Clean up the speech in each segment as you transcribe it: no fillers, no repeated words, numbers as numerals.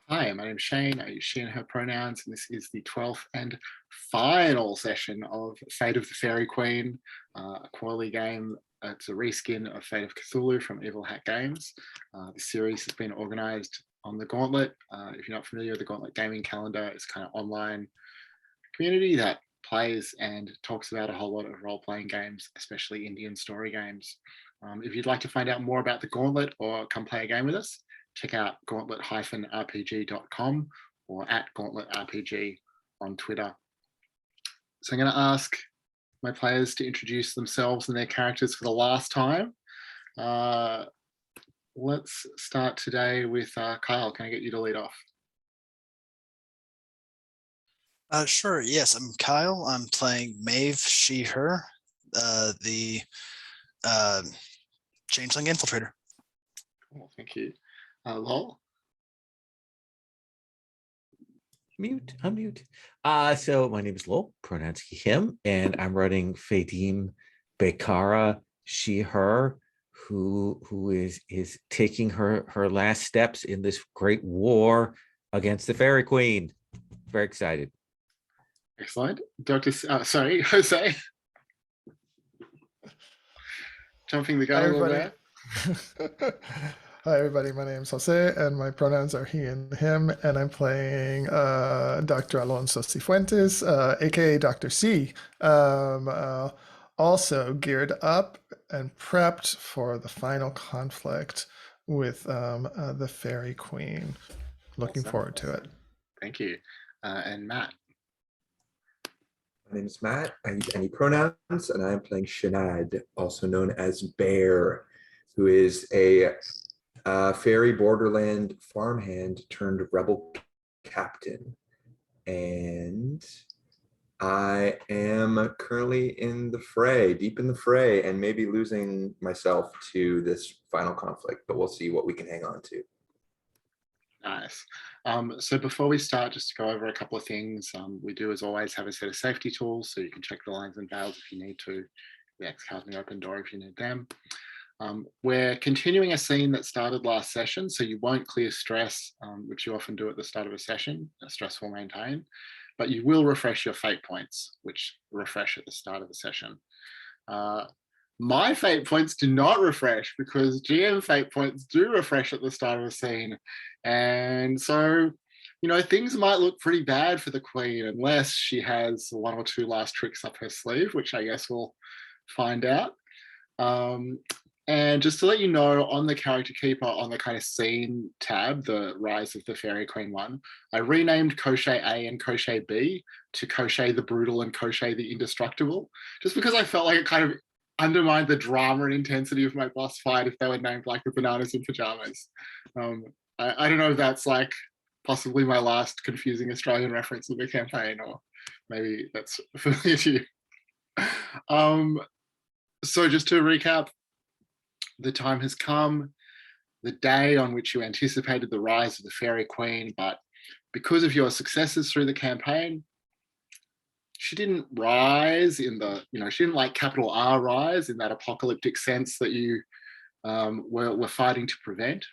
Hi, my name is Shane. I use she and her pronouns, and this is the 12th and final session of Fate of the Faerie Queen, a quarterly game. It's a reskin of Fate of Cthulhu from Evil Hat Games. The series has been organized on the Gauntlet. If you're not familiar with the Gauntlet gaming calendar, it's kind of online community that plays and talks about a whole lot of role-playing games, especially Indian story games. If you'd like to find out more about the Gauntlet or come play a game with us, check out gauntlet-rpg.com or at gauntletrpg on Twitter. So I'm going to ask my players to introduce themselves and their characters for the last time. Let's start today with Kyle. Can I get you to lead off? Sure. Yes, I'm Kyle. I'm playing Maeve, she, her, the Changeling Infiltrator. Cool, thank you. Lol. Unmute. So my name is Lowell, pronouns he, him, and I'm running Fadim Bekara, she, her, who is taking her last steps in this great war against the Faerie Queen. Very excited. Excellent. Jose. Jumping the gun a little bit. Hi, everybody. My name is Jose, and my pronouns are he and him, and I'm playing Dr. Alonso Cifuentes, aka Dr. C. Also geared up and prepped for the final conflict with the Faerie Queen. Looking forward to it. Thank you. And Matt. My name is Matt. I use any pronouns, and I am playing Shanad, also known as Bear, who is a fairy borderland farmhand turned rebel captain. And I am currently in the fray, deep in the fray, and maybe losing myself to this final conflict, but we'll see what we can hang on to. Nice. So before we start, just to go over a couple of things, we do, as always, have a set of safety tools, so you can check the lines and veils if you need to, the X-Card and the open door if you need them. We're continuing a scene that started last session, so you won't clear stress, which you often do at the start of a session. Stress will maintain, but you will refresh your fate points, which refresh at the start of the session. My fate points do not refresh because GM fate points do refresh at the start of a scene. And so, you know, things might look pretty bad for the Queen unless she has one or two last tricks up her sleeve, which I guess we'll find out. And just to let you know, on the character keeper, on the kind of scene tab, the Rise of the Faerie Queen one, I renamed Crochet A and Crochet B to Crochet the Brutal and Crochet the Indestructible, just because I felt like it kind of undermined the drama and intensity of my boss fight if they were named like the Bananas in Pajamas. I don't know if that's like possibly my last confusing Australian reference of the campaign, or maybe that's familiar to you. So just to recap, the time has come, the day on which you anticipated the rise of the Faerie Queen, but because of your successes through the campaign, she didn't rise in the, she didn't like capital R rise in that apocalyptic sense that you were fighting to prevent.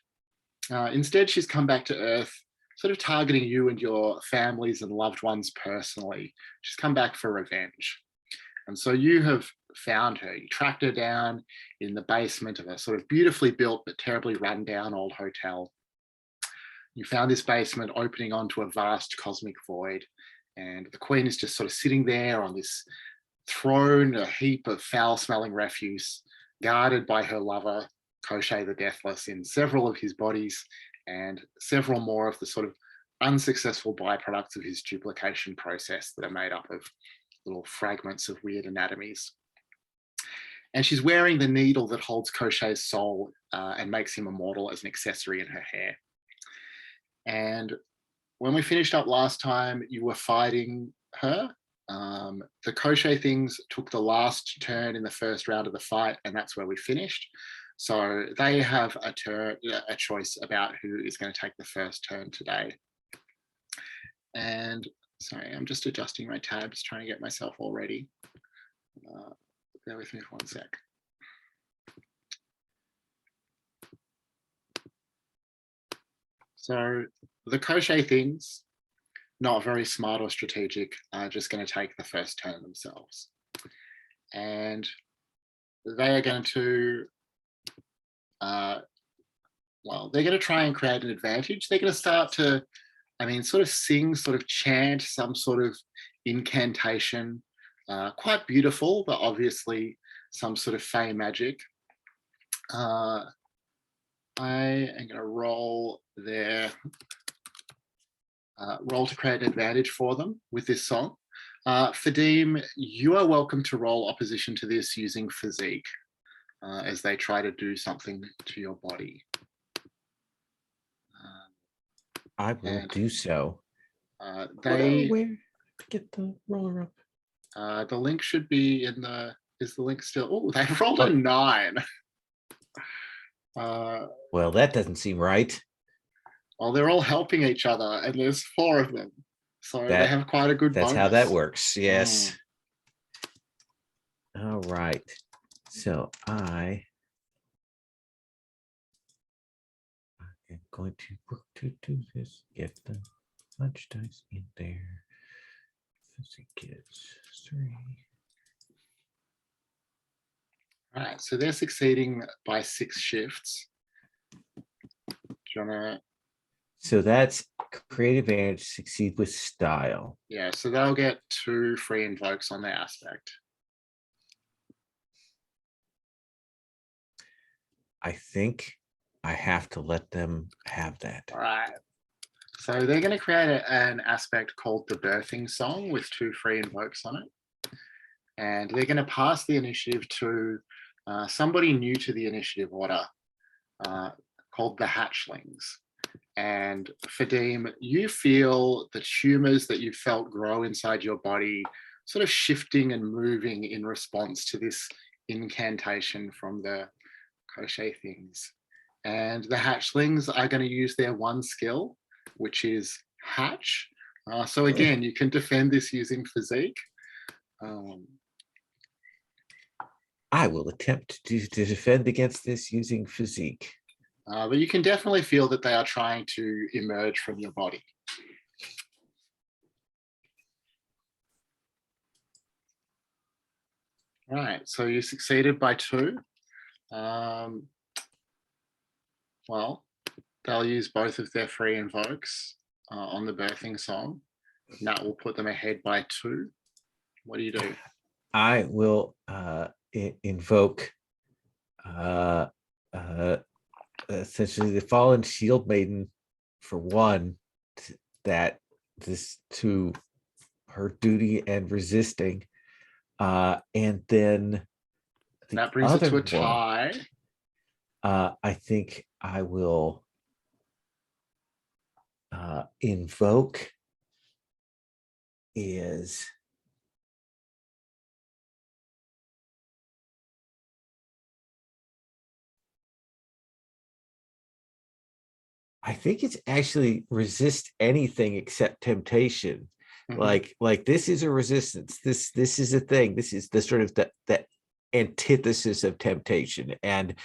Instead, she's come back to Earth, sort of targeting you and your families and loved ones personally. She's come back for revenge. And so you have found her. You tracked her down in the basement of a sort of beautifully built but terribly run down old hotel. You found this basement opening onto a vast cosmic void, and the Queen is just sort of sitting there on this throne, a heap of foul-smelling refuse, guarded by her lover, Crochet the Deathless, in several of his bodies and several more of the sort of unsuccessful byproducts of his duplication process that are made up of little fragments of weird anatomies. And she's wearing the needle that holds Crochet's soul and makes him immortal as an accessory in her hair. And when we finished up last time, you were fighting her. The Crochet things took the last turn in the first round of the fight, and that's where we finished. So they have a choice about who is going to take the first turn today. And sorry, I'm just adjusting my tabs, trying to get myself all ready. Bear with me for 1 sec. So the crochet things, not very smart or strategic, are just going to take the first turn themselves. And they are going to, well, they're going to try and create an advantage. They're going to start to, sort of sing, sort of chant some sort of incantation, quite beautiful, but obviously some sort of fey magic. I am going to roll their roll to create an advantage for them with this song. Fadim, you are welcome to roll opposition to this using physique as they try to do something to your body. I will do so. They Where? Get the roller up. the link should be in the. Is the link still? Oh, they rolled a 9. Well, that doesn't seem right. Well, they're all helping each other, and there's 4 of them, so they have quite a good. That's bonus. how that works. Yes. All right. So I am going to work to do this. Get the lunch dice in there. Physique is 3. All right, so they're succeeding by 6 shifts. Do you wanna? So that's creative advantage, succeed with style. Yeah, so they'll get 2 free invokes on their aspect. I think I have to let them have that. All right. So they're going to create an aspect called the birthing song with 2 free invokes on it. And they're going to pass the initiative to somebody new to the initiative order called the hatchlings. And Fadim, you feel the tumors that you felt grow inside your body sort of shifting and moving in response to this incantation from the crochet things. And the hatchlings are going to use their 1 skill, which is hatch. So again, you can defend this using physique. I will attempt to defend against this using physique. But you can definitely feel that they are trying to emerge from your body. All right, so you succeeded by 2. Well, they'll use both of their free invokes on the birthing song. And that will put them ahead by 2. What do you do? I will invoke essentially the fallen shield maiden for 1, that this to her duty and resisting, and then that brings it to a tie. I think I will invoke is I think it's actually resist anything except temptation. Like this is a resistance. This is a thing. This is the sort of the antithesis of temptation. And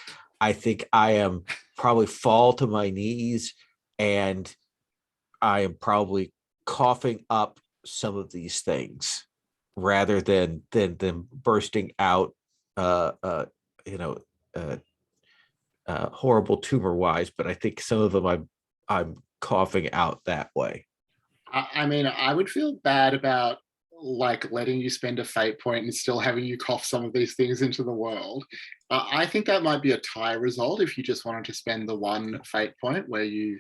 I think I am probably fall to my knees, and I am probably coughing up some of these things rather than bursting out horrible tumor wise, but I think some of them I'm coughing out that way. I would feel bad about like letting you spend a fate point and still having you cough some of these things into the world. I think that might be a tie result if you just wanted to spend the 1 fate point where you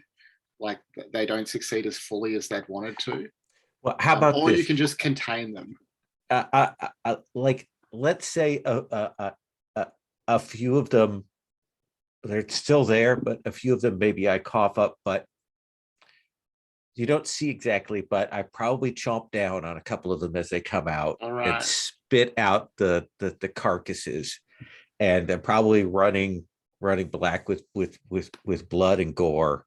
like they don't succeed as fully as they'd wanted to. Well, how about or this? You can just contain them. Like let's say a few of them, they're still there, but a few of them maybe I cough up, but you don't see exactly, but I probably chomp down on a couple of them as they come out and spit out the carcasses, and they're probably running black with blood and gore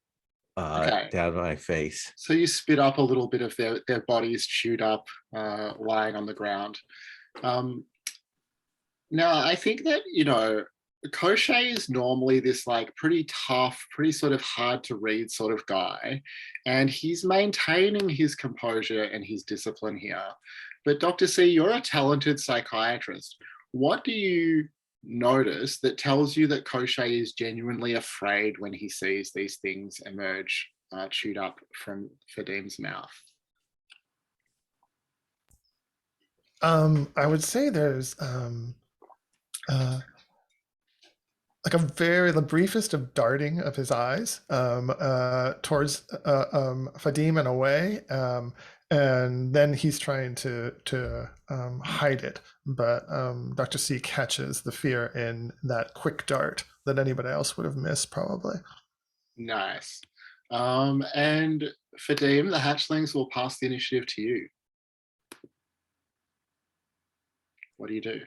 down my face. So you spit up a little bit of their bodies chewed up, lying on the ground. Now I think that Crochet is normally this like pretty tough, pretty sort of hard to read sort of guy, and he's maintaining his composure and his discipline here. But Dr. C, you're a talented psychiatrist. What do you notice that tells you that Crochet is genuinely afraid when he sees these things emerge chewed up from Fadim's mouth? I would say there's like the briefest of darting of his eyes towards Fadim and away, and then he's trying to hide it, but Dr. C catches the fear in that quick dart that anybody else would have missed probably. Nice. And Fadim, the hatchlings will pass the initiative to you. What do you do?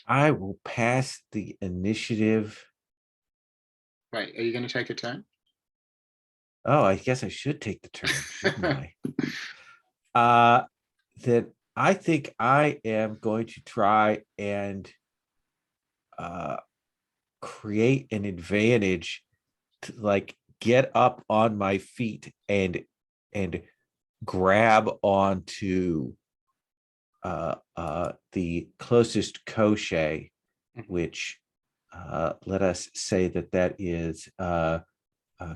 I will pass the initiative. Wait, are you going to take a turn? Oh, I guess I should take the turn, shouldn't I? Then I think I am going to try and create an advantage to like get up on my feet and grab onto the closest Crochet, which let us say that is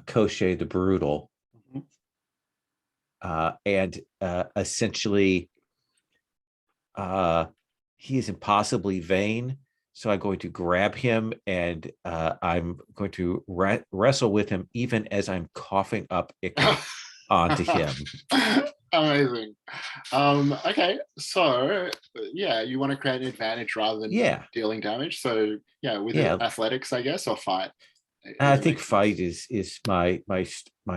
Crochet the Brutal. And essentially he is impossibly vain, so I'm going to grab him and I'm going to wrestle with him even as I'm coughing up ichor onto him. Amazing. Okay, so yeah, you want to create an advantage rather than dealing damage. So yeah, with athletics, I guess, or fight. I think fight is my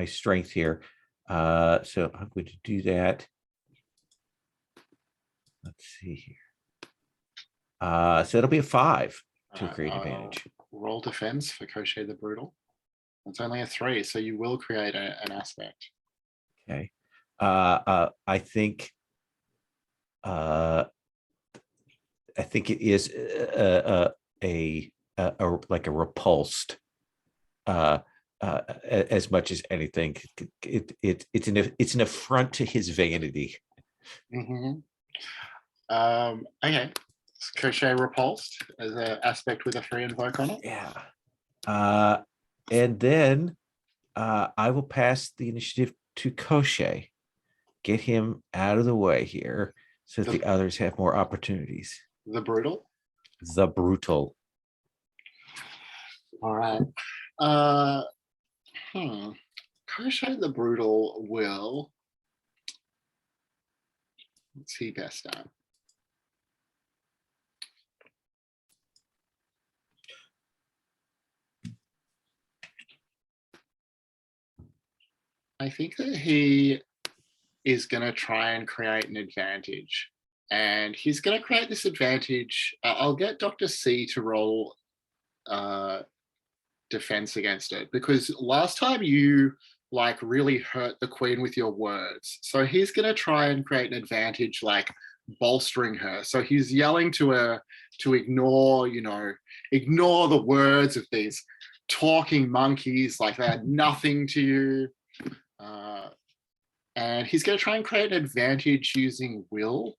strength here. So I'm going to do that. Let's see here. So it'll be a 5 to create advantage. Roll defense for Crochet the Brutal. It's only a 3, so you will create an aspect. Okay. I think it is like a repulsed as much as anything. It's an affront to his vanity. Okay. Crochet repulsed as an aspect with a free invoke on it. Yeah. And then I will pass the initiative to Crochet. Get him out of the way here so that the others have more opportunities. The Brutal? The Brutal. All right. Crochet the Brutal will... What's he best at? I think that he is going to try and create an advantage. And he's going to create this advantage. I'll get Dr. C to roll defense against it, because last time you like really hurt the queen with your words. So he's going to try and create an advantage, like bolstering her. So he's yelling to her to ignore the words of these talking monkeys, like they had nothing to you. And he's going to try and create an advantage using will.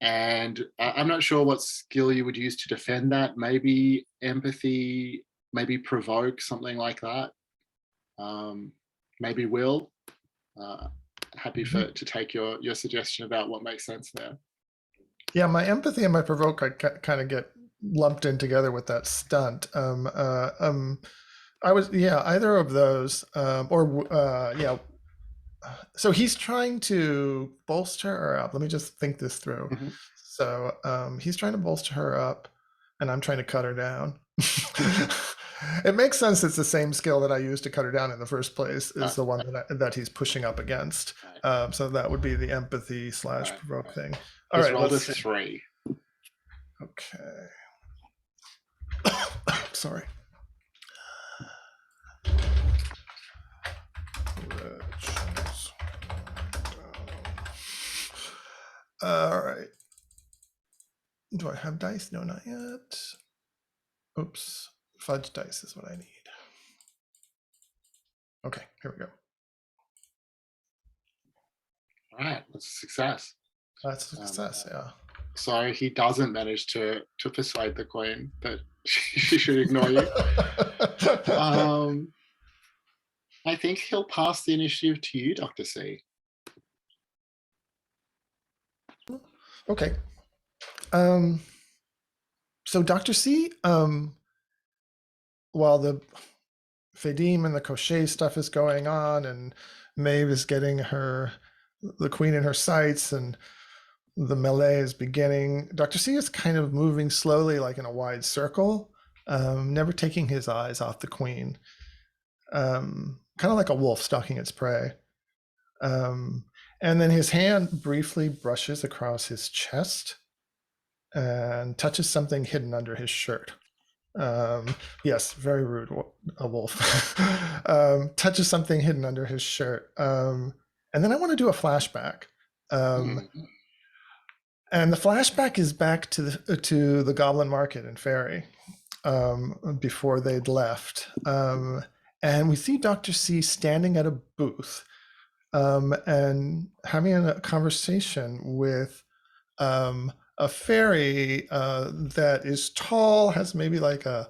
And I'm not sure what skill you would use to defend that. Maybe empathy, maybe provoke, something like that. Maybe will. Happy to take your suggestion about what makes sense there. Yeah, my empathy and my provoke kind of get lumped in together with that stunt. I was either of those, So he's trying to bolster her up. Let me just think this through. So he's trying to bolster her up, and I'm trying to cut her down. It makes sense. It's the same skill that I used to cut her down in the first place is the one that he's pushing up against. So that would be the empathy / provoke thing. All right, roll this 3. Okay. Sorry. All right. Do I have dice? No, not yet. Oops, fudge dice is what I need. Okay, here we go. All right, that's a success. That's a success, yeah. So he doesn't manage to persuade the queen that she should ignore you. I think he'll pass the initiative to you, Dr. C. Okay. So Dr. C, while the Faerie and the Crochet stuff is going on, and Maeve is getting the queen in her sights, and the melee is beginning, Dr. C is kind of moving slowly, like in a wide circle, never taking his eyes off the queen, kind of like a wolf stalking its prey. And then his hand briefly brushes across his chest and touches something hidden under his shirt. Yes, very rude, a wolf. Touches something hidden under his shirt. And then I want to do a flashback. And the flashback is back to the Goblin Market in Faerie, before they'd left. And we see Dr. C standing at a booth, and having a conversation with a fairy that is tall, has maybe like I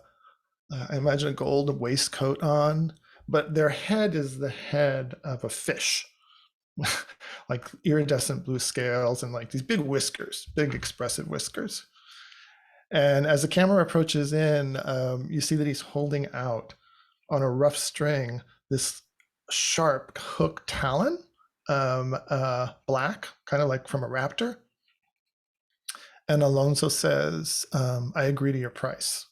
imagine a gold waistcoat on, but their head is the head of a fish, like iridescent blue scales and like these big whiskers, big expressive whiskers. And as the camera approaches in, you see that he's holding out on a rough string this sharp hook talon, black, kind of like from a raptor. And Alonso says, I agree to your price.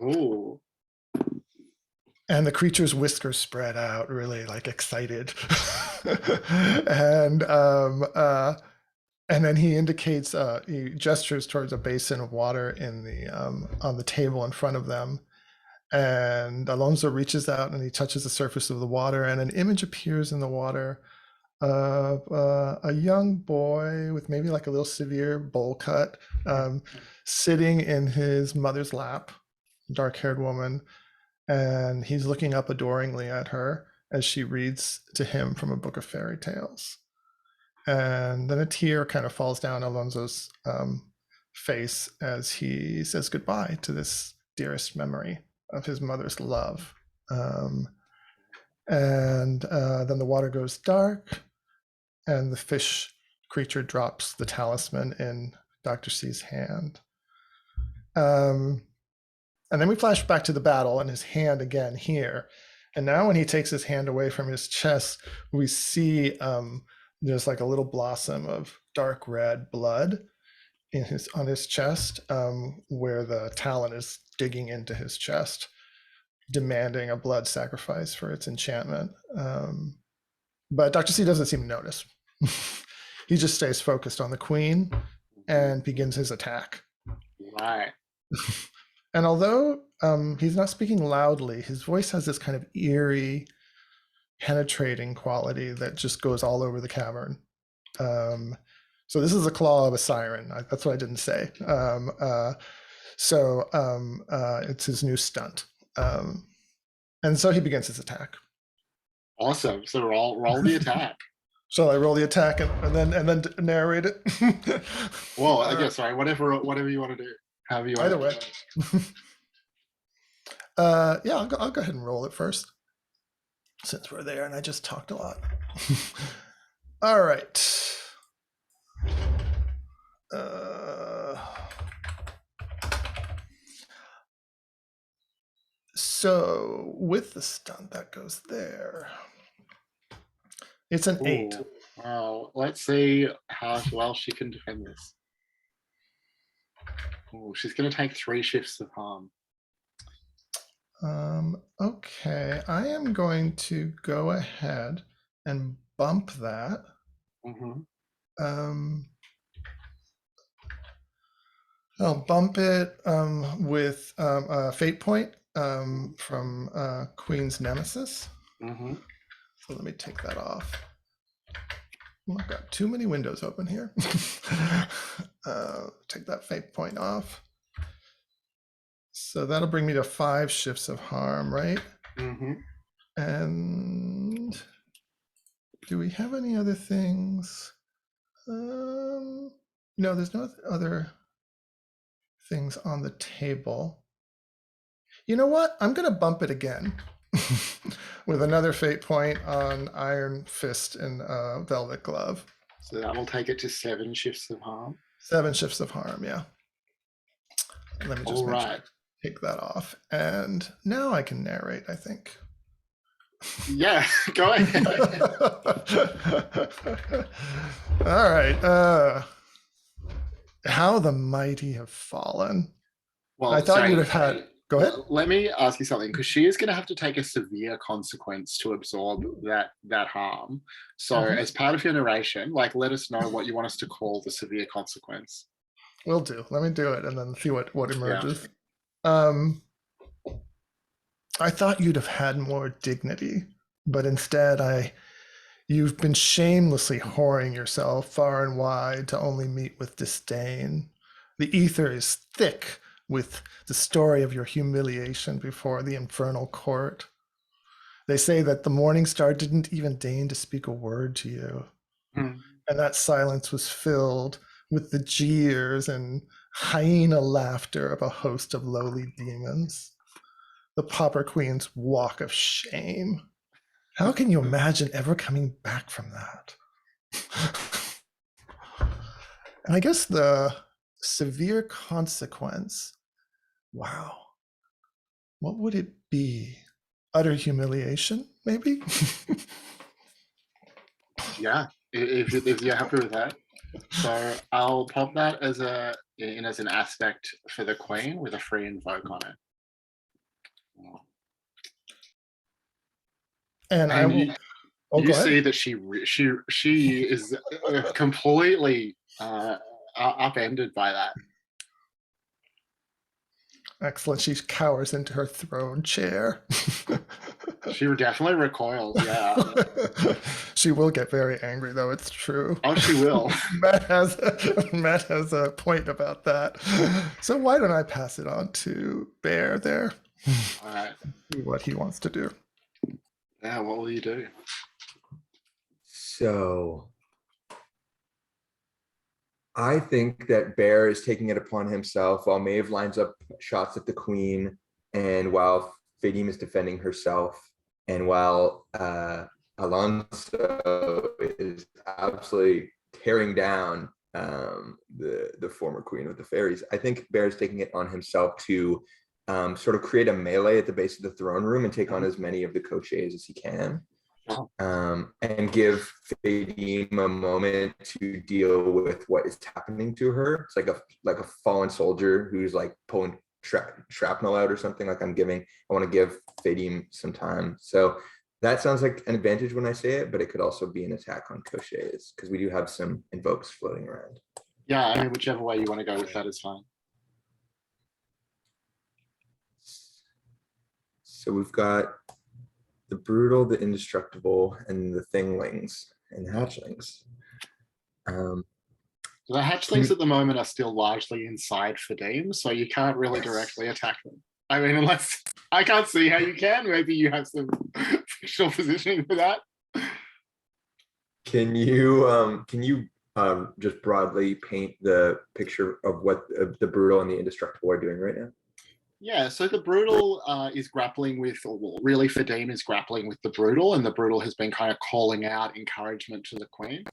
Ooh. And the creature's whiskers spread out, really like excited. And then he indicates, he gestures towards a basin of water on the table in front of them. And Alonso reaches out and he touches the surface of the water, and an image appears in the water of a young boy with maybe like a little severe bowl cut, sitting in his mother's lap, dark-haired woman, and he's looking up adoringly at her as she reads to him from a book of fairy tales. And then a tear kind of falls down Alonso's face as he says goodbye to this dearest memory of his mother's love. And then the water goes dark, and the fish creature drops the talisman in Dr. C's hand. And then we flash back to the battle and his hand again here. And now when he takes his hand away from his chest, we see there's like a little blossom of dark red blood on his chest, where the talon is digging into his chest, demanding a blood sacrifice for its enchantment. But Dr. C doesn't seem to notice. He just stays focused on the queen and begins his attack. Right. And although he's not speaking loudly, his voice has this kind of eerie, penetrating quality that just goes all over the cavern. So this is a claw of a siren. That's what I didn't say. It's his new stunt. And so he begins his attack. Awesome. So roll the attack. Shall I roll the attack and then narrate it? Well, I guess, sorry, whatever you want to do. However you want. Either way. Yeah, I'll go ahead and roll it first, since we're there and I just talked a lot. All right. So with the stunt, that goes there. It's an 8. Wow. Let's see how well she can defend this. Oh, she's going to take 3 shifts of harm. Okay, I am going to go ahead and bump that. I'll bump it with a fate point from Queen's Nemesis. So let me take that off. Oh, I've got too many windows open here. Take that fate point off. So that'll bring me to 5 shifts of harm, right? Mm-hmm. And do we have any other things? No, there's no other things on the table. You know what? I'm going to bump it again with another fate point on Iron Fist and Velvet Glove. So that will take it to 7 shifts of harm. 7 shifts of harm, yeah. Let me just All make sure I right. take that off. And now I can narrate, I think. Yeah, go ahead. All right. How the mighty have fallen. Well, I thought sorry, you'd have had. Go ahead. Let me ask you something, because she is going to have to take a severe consequence to absorb that harm. So, as part of your narration, like, let us know what you want us to call the severe consequence. Will do. Let me do it and then see what emerges. I thought you'd have had more dignity, but instead you've been shamelessly whoring yourself far and wide to only meet with disdain. The ether is thick with the story of your humiliation before the infernal court. They say that the morning star didn't even deign to speak a word to you. And that silence was filled with the jeers and hyena laughter of a host of lowly demons. The Pauper Queen's walk of shame. How can you imagine ever coming back from that? And I guess the severe consequence, wow, what would it be? Utter humiliation, maybe? Yeah, if you're happy with that. So I'll pop that as an aspect for the Queen with a free invoke on it. And I will. You see that she is completely upended by that. Excellent. She cowers into her throne chair. She definitely recoils, yeah. She will get very angry, though, it's true. Oh, she will. Matt has a point about that. So why don't I pass it on to Bear there? All right. See what he wants to do. Yeah, what will you do? So I think that Bear is taking it upon himself while Maeve lines up shots at the Queen, and while Fadim is defending herself, and while Alonso is absolutely tearing down the former Queen of the Fairies. I think Bear is taking it on himself to sort of create a melee at the base of the throne room and take on as many of the cochers as he can. And give Fadim a moment to deal with what is happening to her. It's like a fallen soldier who's like pulling shrapnel out or something. Like I want to give Fadim some time. So that sounds like an advantage when I say it, but it could also be an attack on cochers because we do have some invokes floating around. Yeah, I mean, whichever way you want to go with that is fine. So we've got the brutal, the indestructible, and the thinglings and hatchlings. The hatchlings at the moment are still largely inside Fadim, so you can't really directly attack them. I mean, unless I can't see how you can. Maybe you have some fictional positioning for that. Can you just broadly paint the picture of what the brutal and the indestructible are doing right now? Yeah, so the brutal is grappling with, or really Fadim is grappling with the brutal, and the brutal has been kind of calling out encouragement to the Queen.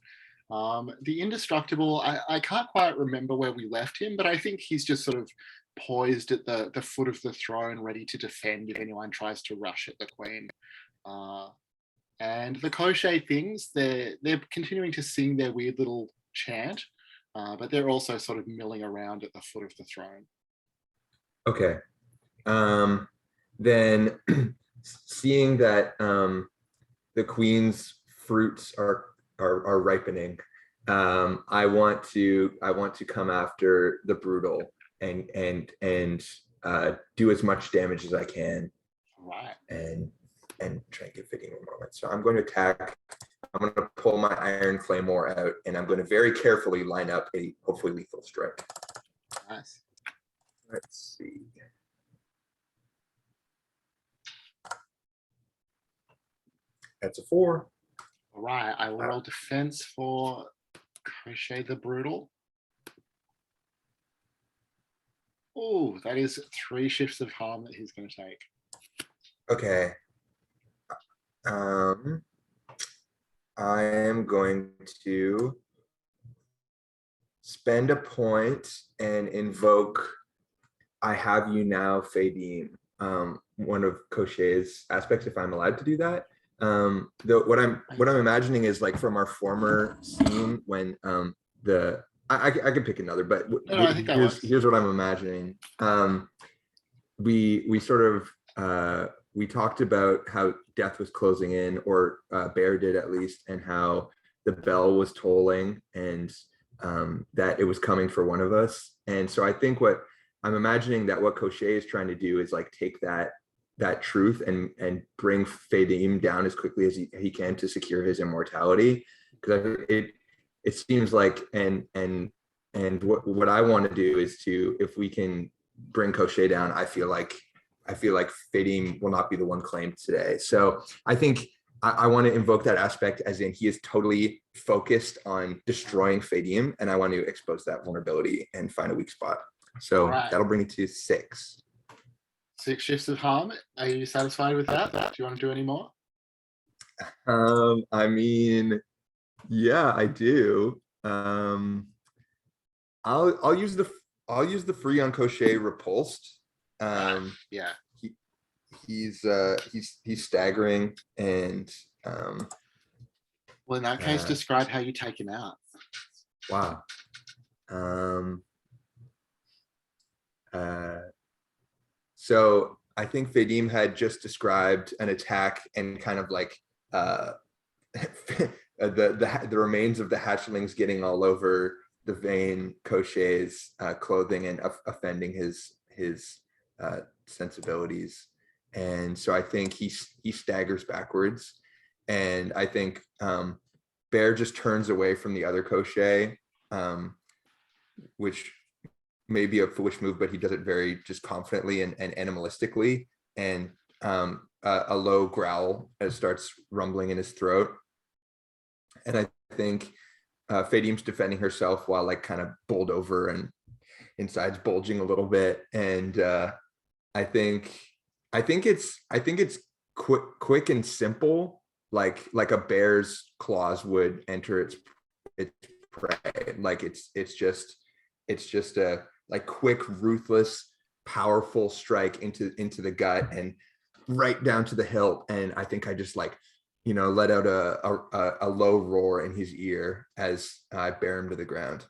The indestructible, I can't quite remember where we left him, but I think he's just sort of poised at the foot of the throne, ready to defend if anyone tries to rush at the Queen. And the crochet things, they're continuing to sing their weird little chant, but they're also sort of milling around at the foot of the throne. Okay. Then seeing that the Queen's fruits are ripening, I want to come after the brutal and do as much damage as I can. Right. And try and give Fadim a moment. So I'm going to attack. I'm going to pull my Iron Claymore out, and I'm going to very carefully line up a hopefully lethal strike. Nice. Let's see. That's a 4. All right, I will roll defense for Crochet the Brutal. Oh, that is 3 shifts of harm that he's going to take. Okay. I am going to spend a point and invoke I Have You Now, Faerie, one of Crochet's aspects, if I'm allowed to do that. What I'm imagining is like from our former scene when I can pick another, but I think here's what I'm imagining. We sort of we talked about how death was closing in, or Bear did at least, and how the bell was tolling, and that it was coming for one of us. And so I think what I'm imagining that what Crochet is trying to do is like take that truth and bring Faerie down as quickly as he can to secure his immortality. Because it seems like and what I want to do is to, if we can bring Crochet down, I feel like Faerie will not be the one claimed today. So I think I want to invoke that aspect, as in he is totally focused on destroying Faerie, and I want to expose that vulnerability and find a weak spot. So that'll bring it to 6. 6 shifts of harm. Are you satisfied with that? Do you want to do any more? I mean, yeah, I do. I'll use the free on Crochet repulsed. Yeah. He's staggering, and well, in that case, describe how you take him out. Wow. So I think Faerie had just described an attack and kind of like the remains of the hatchlings getting all over the vein Crochet's clothing and offending his sensibilities. And so I think he staggers backwards, and I think Bear just turns away from the other Crochet, which may be a foolish move, but he does it very just confidently and animalistically, and a low growl starts rumbling in his throat. And I think Faerim's defending herself while like kind of bowled over and inside's bulging a little bit. And I think it's quick and simple, like a bear's claws would enter its prey. Like it's just a like quick, ruthless, powerful strike into the gut and right down to the hilt. And I think I just like, let out a low roar in his ear as I bear him to the ground.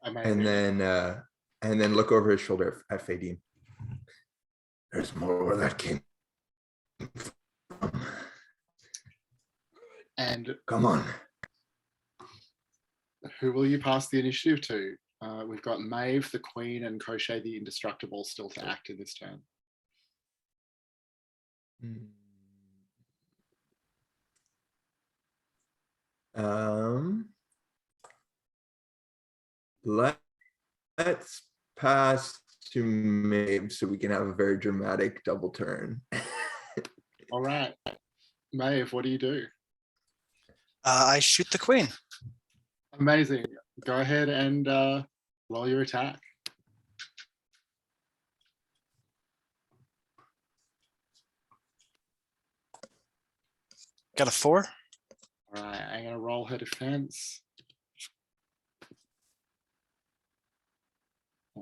And then look over his shoulder at Faerie. There's more where that came from. And come on. Who will you pass the initiative to? We've got Maeve, the Queen, and Crochet the Indestructible still to act in this turn. Let's pass to Maeve so we can have a very dramatic double turn. All right. Maeve, what do you do? I shoot the Queen. Amazing. Go ahead and roll your attack. Got a 4. All right, I'm going to roll her defense.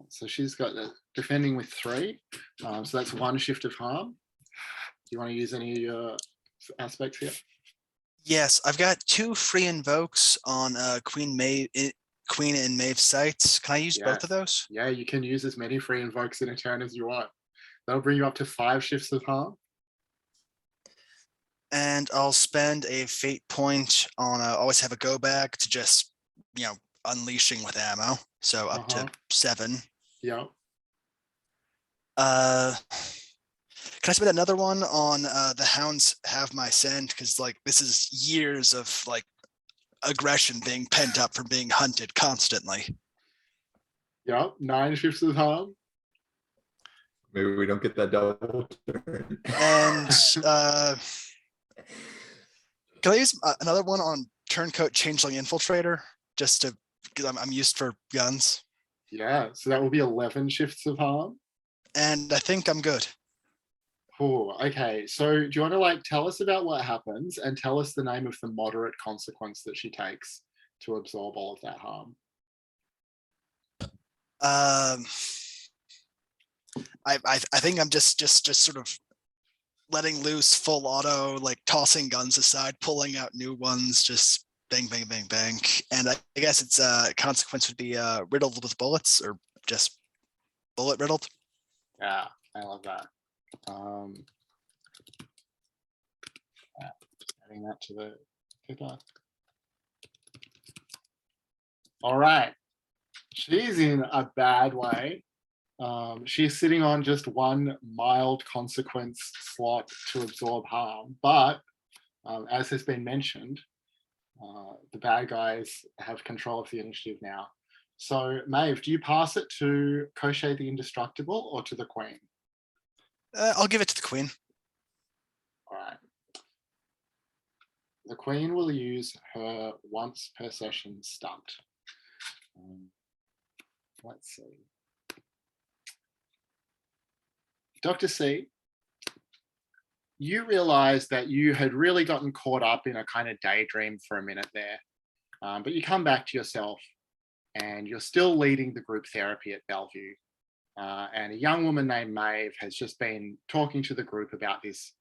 So she's got the defending with 3. So that's 1 shift of harm. Do you want to use any of your aspects here? Yes, I've got 2 free invokes on Queen and Maeve's sites. Can I use both of those? Yeah, you can use as many free invokes in a turn as you want. That'll bring you up to 5 shifts of harm. And I'll spend a fate point on always have a go bag to just, unleashing with ammo. So up to 7. Yeah. Can I spend another one on the Hounds Have My Scent? Because this is years of aggression being pent up from being hunted constantly. Yeah, 9 shifts of harm. Maybe we don't get that double turn. And can I use another one on Turncoat Changeling Infiltrator just to, because I'm used for guns, Yeah, so that will be 11 shifts of harm. and I think I'm good. Oh, okay. So do you want to like tell us about what happens and tell us the name of the moderate consequence that she takes to absorb all of that harm? I think I'm just sort of letting loose full auto, like tossing guns aside, pulling out new ones, just bang, bang, bang, bang. And I guess its consequence would be riddled with bullets or just bullet riddled. Yeah, I love that. Adding that to the paper. All right. She's in a bad way. She's sitting on just one mild consequence slot to absorb harm. But as has been mentioned, the bad guys have control of the initiative now. So, Maeve, do you pass it to Koshei the Indestructible or to the Queen? I'll give it to the Queen. All right. The Queen will use her once per session stunt. Let's see. Dr. C, you realize that you had really gotten caught up in a kind of daydream for a minute there, but you come back to yourself and you're still leading the group therapy at Bellevue. And a young woman named Maeve has just been talking to the group about this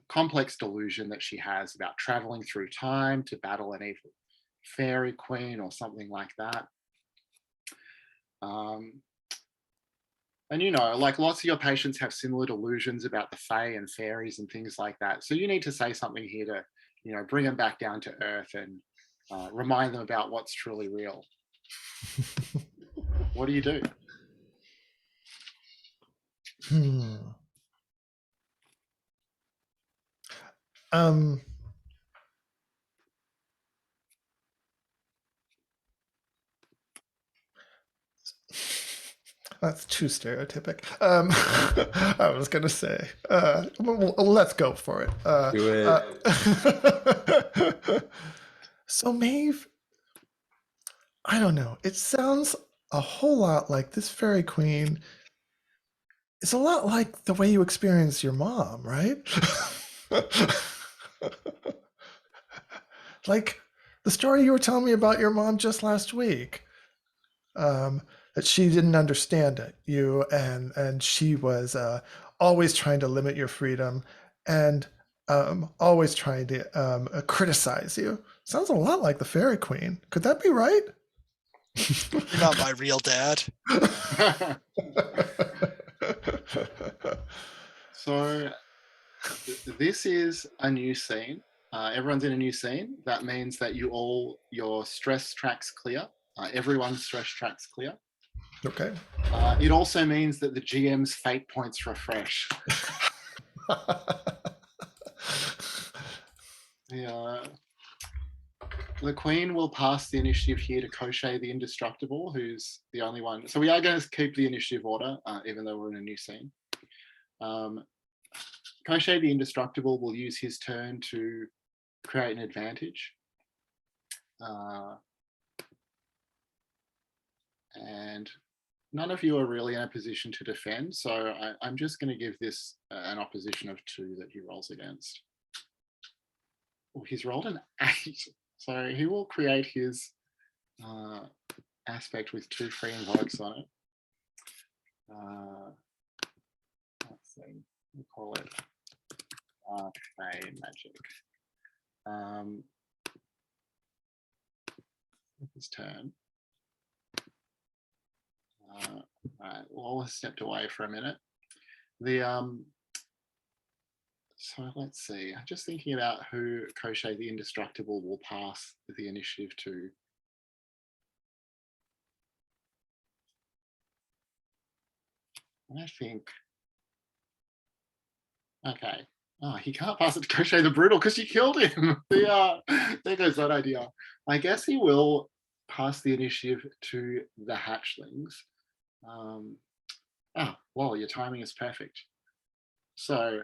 complex delusion that she has about traveling through time to battle an evil Faerie Queen or something like that. And you know, like lots of your patients have similar delusions about the Fae and fairies and things like that. So you need to say something here to, you know, bring them back down to earth and remind them about what's truly real. What do you do? That's too stereotypic. I was gonna say, let's go for it. Do it. So Maeve, I don't know. It sounds a whole lot like this Faerie Queen. It's a lot like the way you experience your mom, right? Like the story you were telling me about your mom just last week. That she didn't understand it, and she was always trying to limit your freedom and always trying to criticize you. Sounds a lot like the Faerie Queen. Could that be right? You're not my real dad. So this is a new scene. Everyone's in a new scene. That means that your stress tracks clear. Everyone's stress tracks clear. Okay. It also means that the GM's fate points refresh. The Queen will pass the initiative here to Koshei the Indestructible, who's the only one. So we are going to keep the initiative order, even though we're in a new scene. Koshei the Indestructible will use his turn to create an advantage. And none of you are really in a position to defend, so I'm just going to give this an opposition of 2 that he rolls against. Oh, he's rolled an 8, so he will create his aspect with 2 free invokes on it. Let's see, we'll call it Fae Magic. His turn. Right, Lola stepped away for a minute. So let's see. I'm just thinking about who Koshei the Indestructible will pass the initiative to. I think. Okay. Oh, he can't pass it to Koshei the Brutal because you killed him. There goes that idea. I guess he will pass the initiative to the hatchlings. Oh, well, your timing is perfect. So,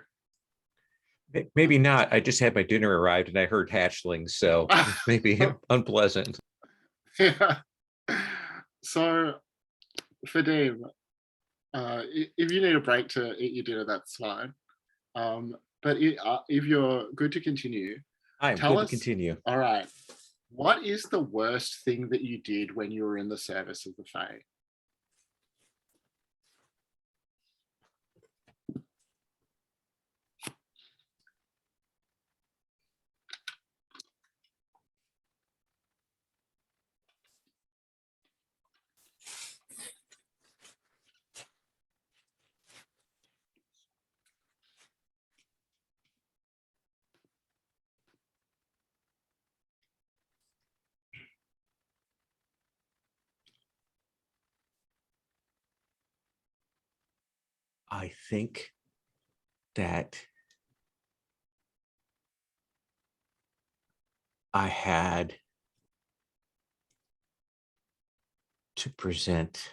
Maybe not. I just had my dinner arrived and I heard hatchlings, so maybe unpleasant. yeah. So, Fadim, if you need a break to eat your dinner, that's fine. But if you're good to continue, I'm tell good to us. continue. All right. What is the worst thing that you did when you were in the service of the Fae? I think that I had to present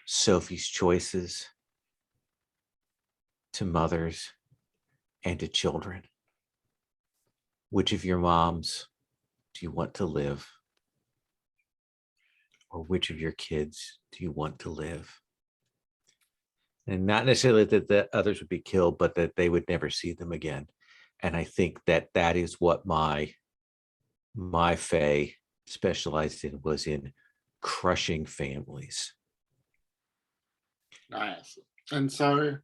Sophie's choices to mothers and to children. Which of your moms do you want to live? Or which of your kids do you want to live? And not necessarily that the others would be killed, but that they would never see them again. And I think that that is what my Fae specialized in, was in crushing families. Nice. And so,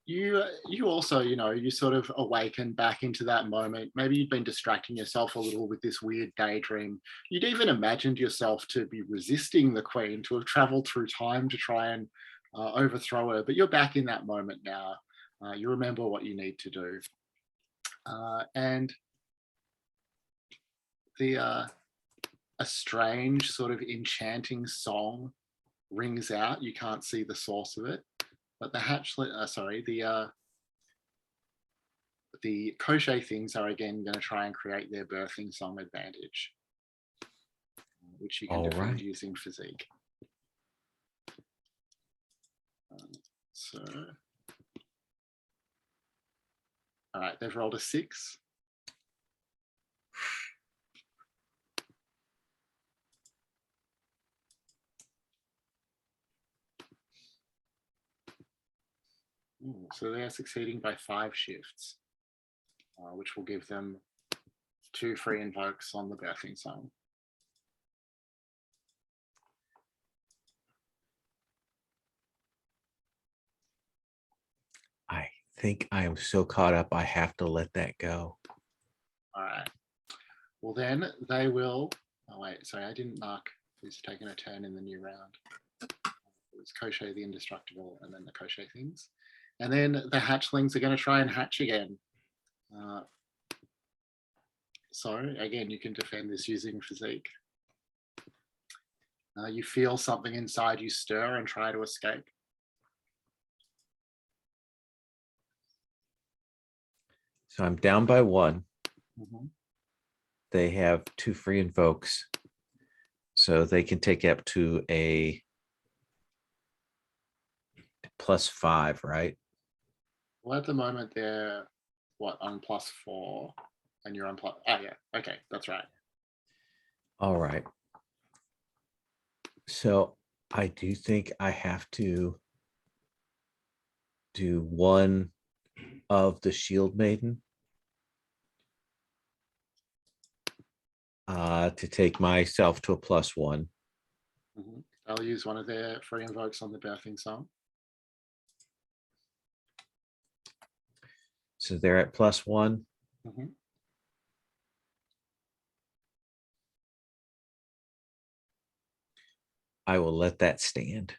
you also, you sort of awaken back into that moment. Maybe you've been distracting yourself a little with this weird daydream. You'd even imagined yourself to be resisting the queen, to have traveled through time to try and overthrow her. But you're back in that moment now. You remember what you need to do, and a strange sort of enchanting song rings out. You can't see the source of it, but the crochet things are again going to try and create their birthing song advantage, which you can defend using physique. So, all right, they've rolled a 6. So they are succeeding by 5 shifts, which will give them 2 free invokes on the birthing song. I think I am so caught up, I have to let that go. All right. Well, then they will. Oh, wait, sorry, I didn't mark who's taken a turn in the new round. It was Crochet the Indestructible and then the Crochet things. And then the hatchlings are going to try and hatch again. So, again, you can defend this using physique. You feel something inside you stir and try to escape. So I'm down by 1. Mm-hmm. They have 2 free invokes, so they can take up to a +5, right? Well, at the moment they're on +4, and you're on plus. Oh yeah, okay, that's right. All right. So I do think I have to do 1 of the Shield Maiden to take myself to a +1. Mm-hmm. I'll use 1 of their free invokes on the birthing song. So they're at +1. Mm-hmm. I will let that stand.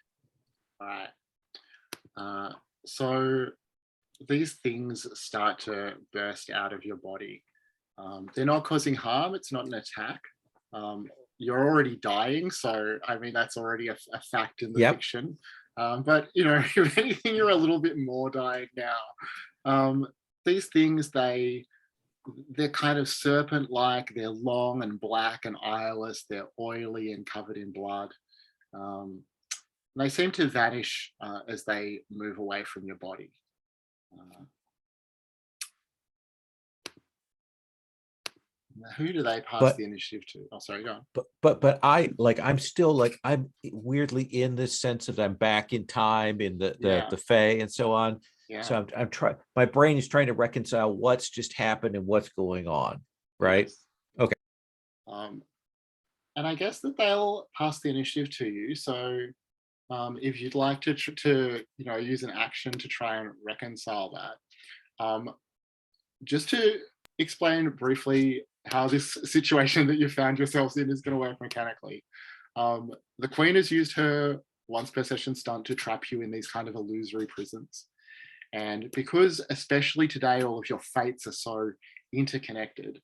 All right. So these things start to burst out of your body. They're not causing harm. It's not an attack. You're already dying, so I mean that's already a fact in the fiction. But if anything, you're a little bit more dying now. These things, they're kind of serpent-like. They're long and black and eyeless. They're oily and covered in blood. And they seem to vanish as they move away from your body. Now, who do they pass But- the initiative to? Oh, sorry, go on. But I'm still like, I'm weirdly in this sense that I'm back in time in Yeah. the Fae and so on. Yeah. So I'm trying, my brain is trying to reconcile what's just happened and what's going on, right? Yes. Okay. And I guess that they'll pass the initiative to you. So if you'd like to use an action to try and reconcile that, just to explain briefly how this situation that you found yourselves in is going to work mechanically. The Queen has used her once per session stunt to trap you in these kind of illusory prisons. And because especially today, all of your fates are so interconnected,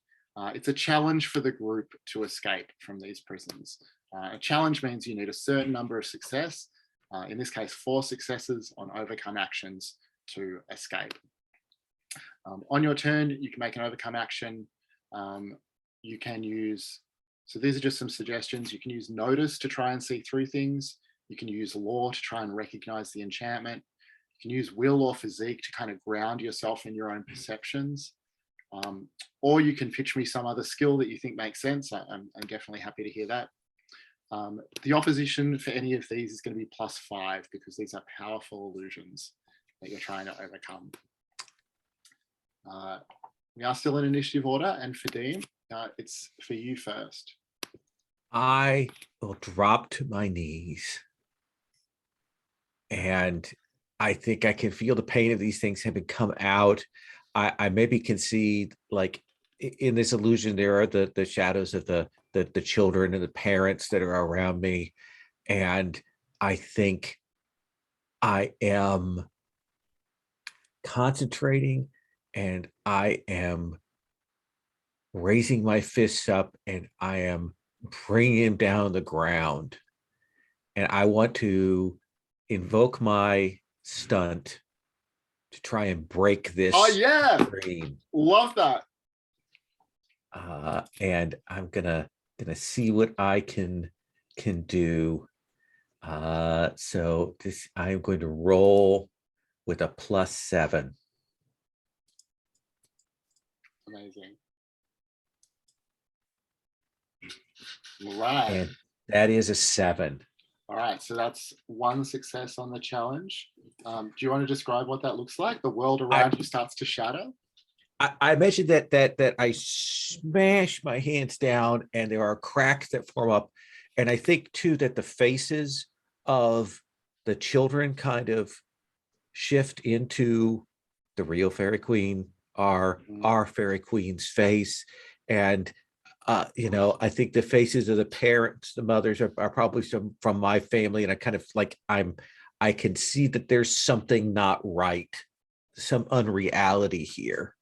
it's a challenge for the group to escape from these prisons. A challenge means you need a certain number of success, in this case, 4 successes on overcome actions to escape. On your turn, you can make an overcome action. You can use, so these are just some suggestions. You can use notice to try and see through things. You can use law to try and recognize the enchantment. You can use will or physique to kind of ground yourself in your own perceptions. Or you can pitch me some other skill that you think makes sense. I'm definitely happy to hear that. The opposition for any of these is going to be +5 because these are powerful illusions that you're trying to overcome. We are still in initiative order, and for Dean, it's for you first. I will drop to my knees. And I think I can feel the pain of these things having come out. I maybe can see, like, in this illusion, there are the shadows of the children and the parents that are around me. And I think I am concentrating and I am raising my fists up and I am bringing him down the ground. And I want to invoke my stunt to try and break this. Oh yeah, screen. Love that. And I'm gonna see what I can do. So this, I'm going to roll with a +7. Amazing. Right. And that is a 7. All right, so that's 1 success on the challenge. Do you want to describe what that looks like? The world around you starts to shatter? I mentioned that I smash my hands down and there are cracks that form up. And I think too that the faces of the children kind of shift into the real Faerie Queen, our Faerie Queen's face. And I think the faces of the parents, the mothers are probably some from my family. And I kind of like, I can see that there's something not right, some unreality here.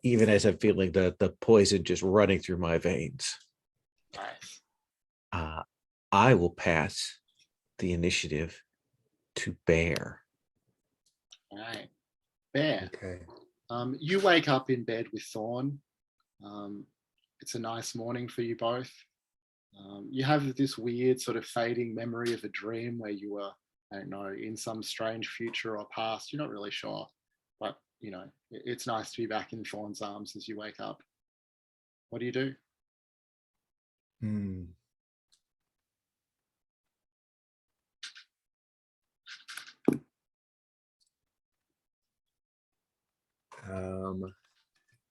Even as I'm feeling the poison just running through my veins. Nice. I will pass the initiative to Bear. All right. Bear. Okay. You wake up in bed with Thorn. It's a nice morning for you both. You have this weird sort of fading memory of a dream where you were, I don't know, in some strange future or past. You're not really sure, but it's nice to be back in Thorn's arms as you wake up. What do you do?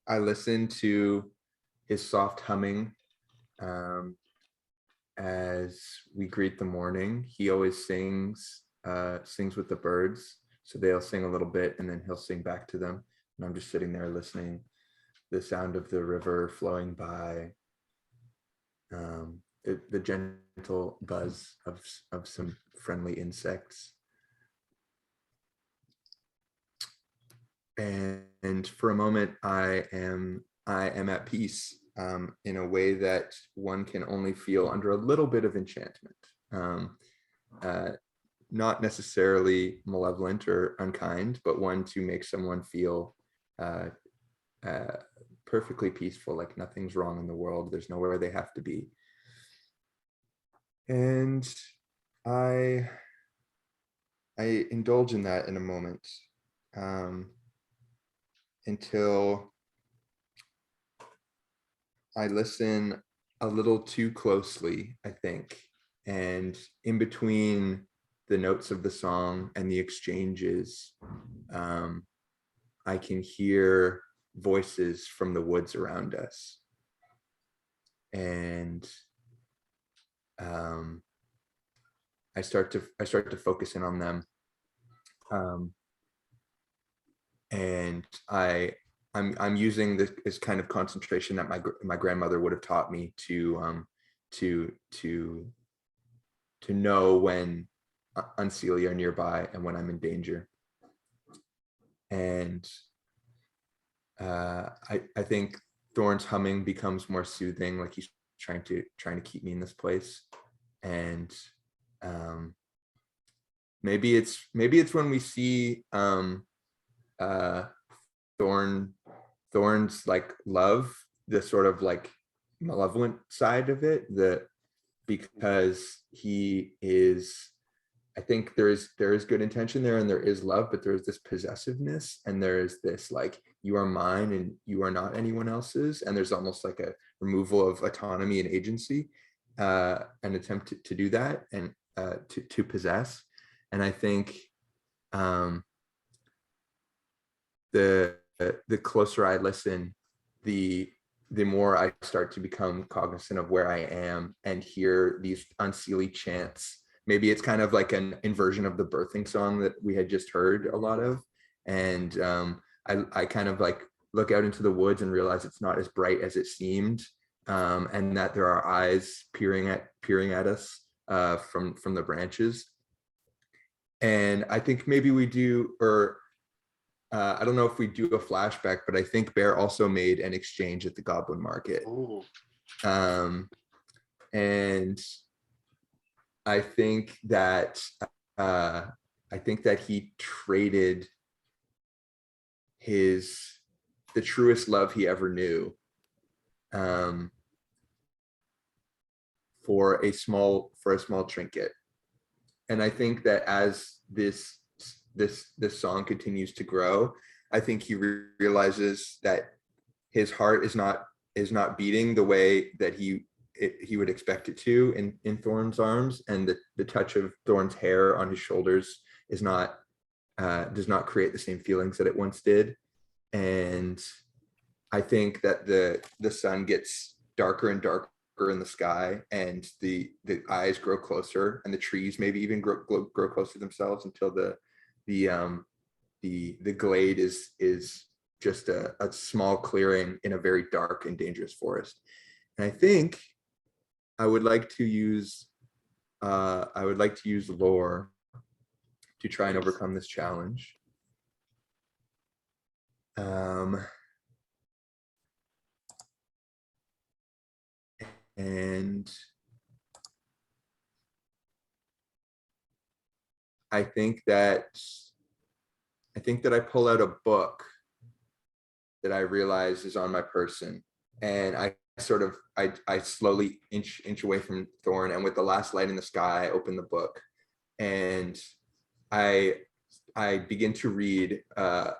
I listen to his soft humming as we greet the morning. He always sings with the birds. So they'll sing a little bit and then he'll sing back to them. And I'm just sitting there listening. The sound of the river flowing by, the gentle buzz of some friendly insects. And for a moment, I am at peace in a way that one can only feel under a little bit of enchantment. Not necessarily malevolent or unkind, but one to make someone feel perfectly peaceful, like nothing's wrong in the world. There's nowhere they have to be. And I indulge in that in a moment, until I listen a little too closely, I think. And in between the notes of the song and the exchanges, I can hear voices from the woods around us. And I start to focus in on them. And I'm using this kind of concentration that my grandmother would have taught me to know when Unseelie are nearby and when I'm in danger. And I think Thorn's humming becomes more soothing, like he's trying to keep me in this place. And maybe it's when we see Thorn's like love, the sort of like malevolent side of it, because he is, I think there is good intention there and there is love, but there's this possessiveness and there is this like, you are mine and you are not anyone else's. And there's almost like a removal of autonomy and agency, an attempt to do that and to possess. And I think the closer I listen, the more I start to become cognizant of where I am and hear these Unseelie chants. Maybe it's kind of like an inversion of the birthing song that we had just heard a lot of. And I kind of like look out into the woods and realize it's not as bright as it seemed. And that there are eyes peering at us from the branches. And I think maybe we do, or I don't know if we do a flashback, but I think Bear also made an exchange at the Goblin Market. Ooh. And I think that he traded the truest love he ever knew, for a small trinket. And I think that as this song continues to grow, I think he realizes that his heart is not beating the way that he would expect it to in Thorn's arms, and the touch of Thorn's hair on his shoulders does not create the same feelings that it once did. And I think that the sun gets darker and darker in the sky, and the eyes grow closer, and the trees maybe even grow closer themselves until the glade is just a small clearing in a very dark and dangerous forest. And I think I would like to use lore to try and overcome this challenge. And I think that I pull out a book that I realize is on my person, and I slowly inch away from Thorn, and with the last light in the sky, I open the book, and I begin to read a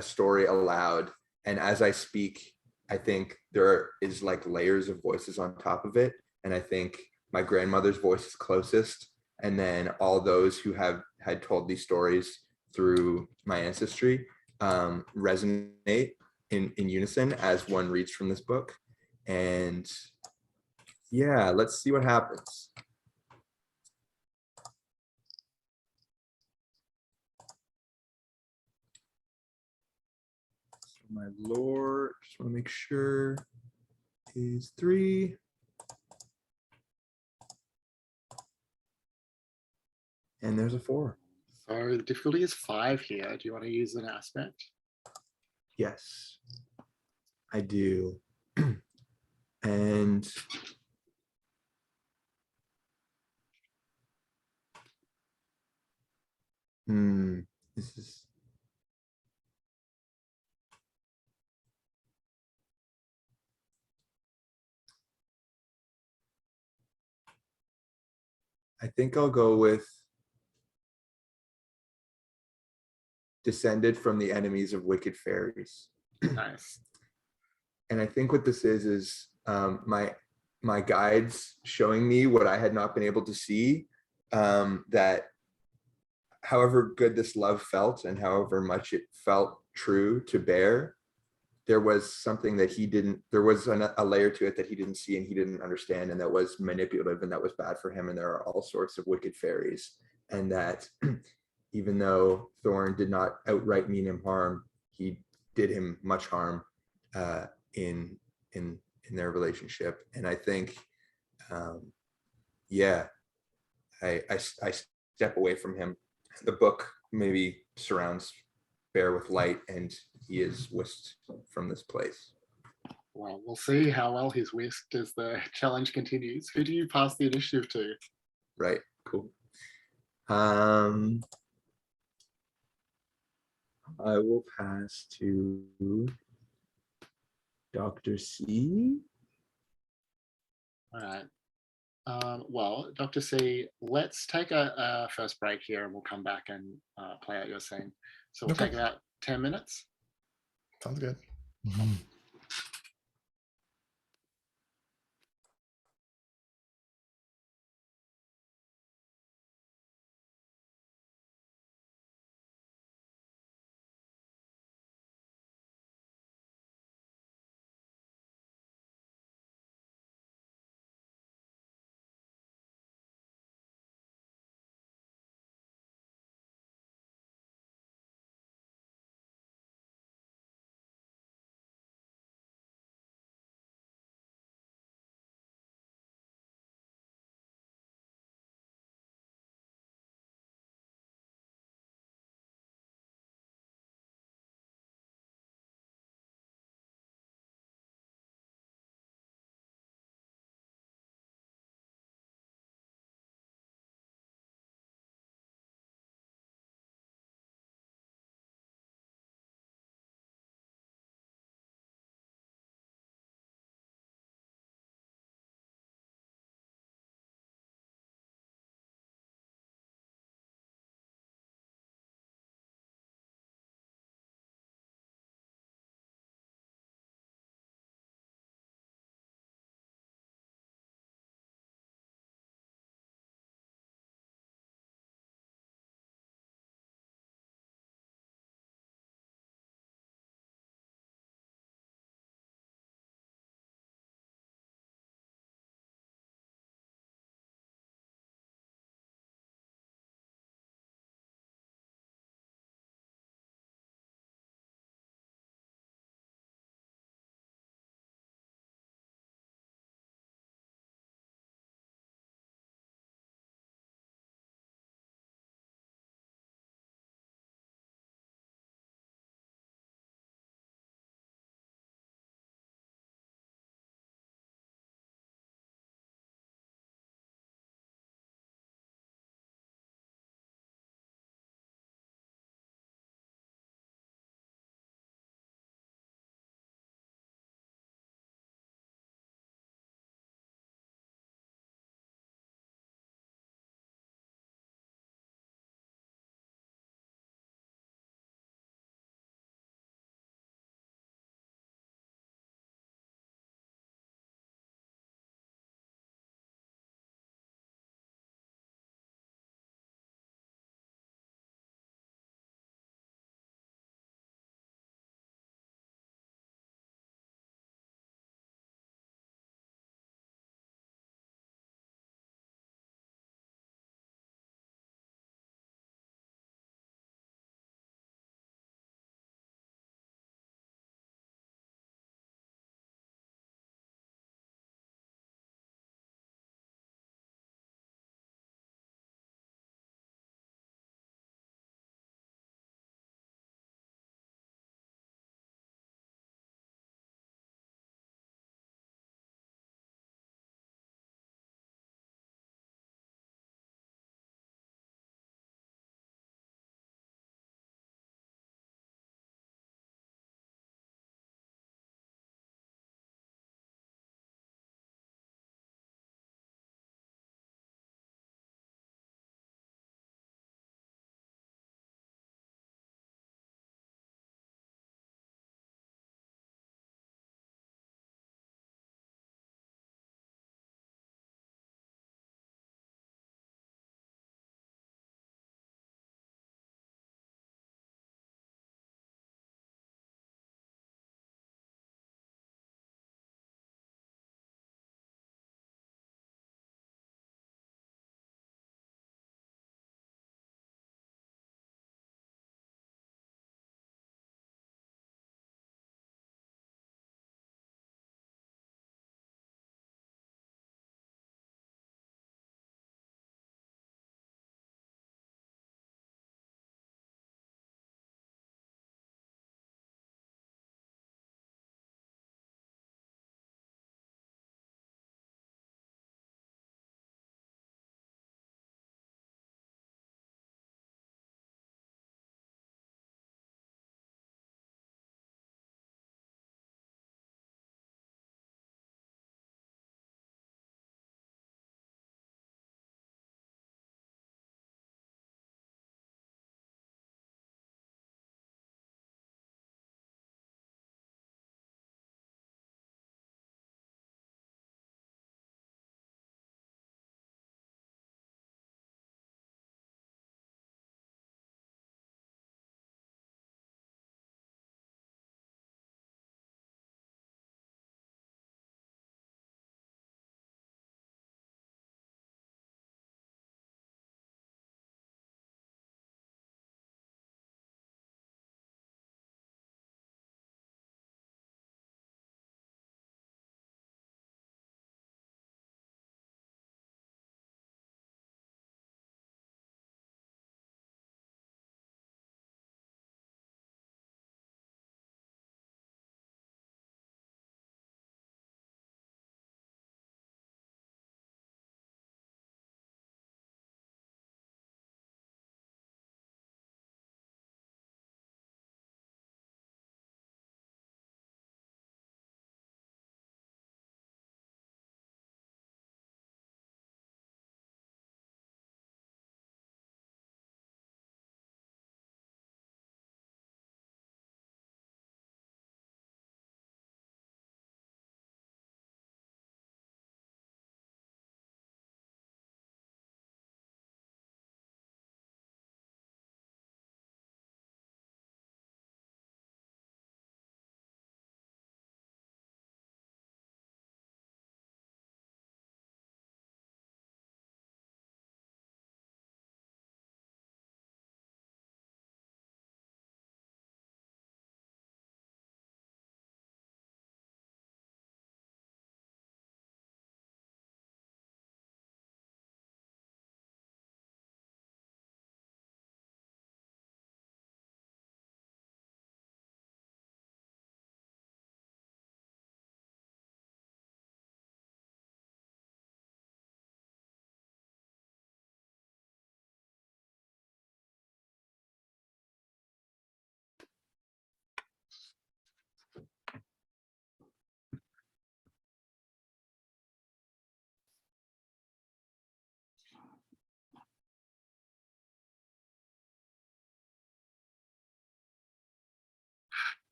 story aloud. And as I speak, I think there is like layers of voices on top of it, and I think my grandmother's voice is closest, and then all those who had told these stories through my ancestry resonate in unison as one reads from this book. And yeah, let's see what happens. So my lore, just want to make sure, is 3. And there's a 4. So the difficulty is 5 here. Do you want to use an aspect? Yes, I do. And this is I think I'll go with descended from the enemies of wicked fairies. Nice. And I think what this is my guides showing me what I had not been able to see, that however good this love felt and however much it felt true to Bear, there was something that he didn't, there was a layer to it that he didn't see and he didn't understand, and that was manipulative and that was bad for him. And there are all sorts of wicked fairies, and that even though Thorn did not outright mean him harm, he did him much harm in their relationship. And I think, yeah, I step away from him. The book maybe surrounds Bear with light, and he is whisked from this place. Well, we'll see how well he's whisked as the challenge continues. Who do you pass the initiative to? Right, cool. I will pass to Dr. C. All right. Well, Dr. C, let's take a first break here and we'll come back and play out your scene. So we'll Okay. take about 10 minutes. Sounds good.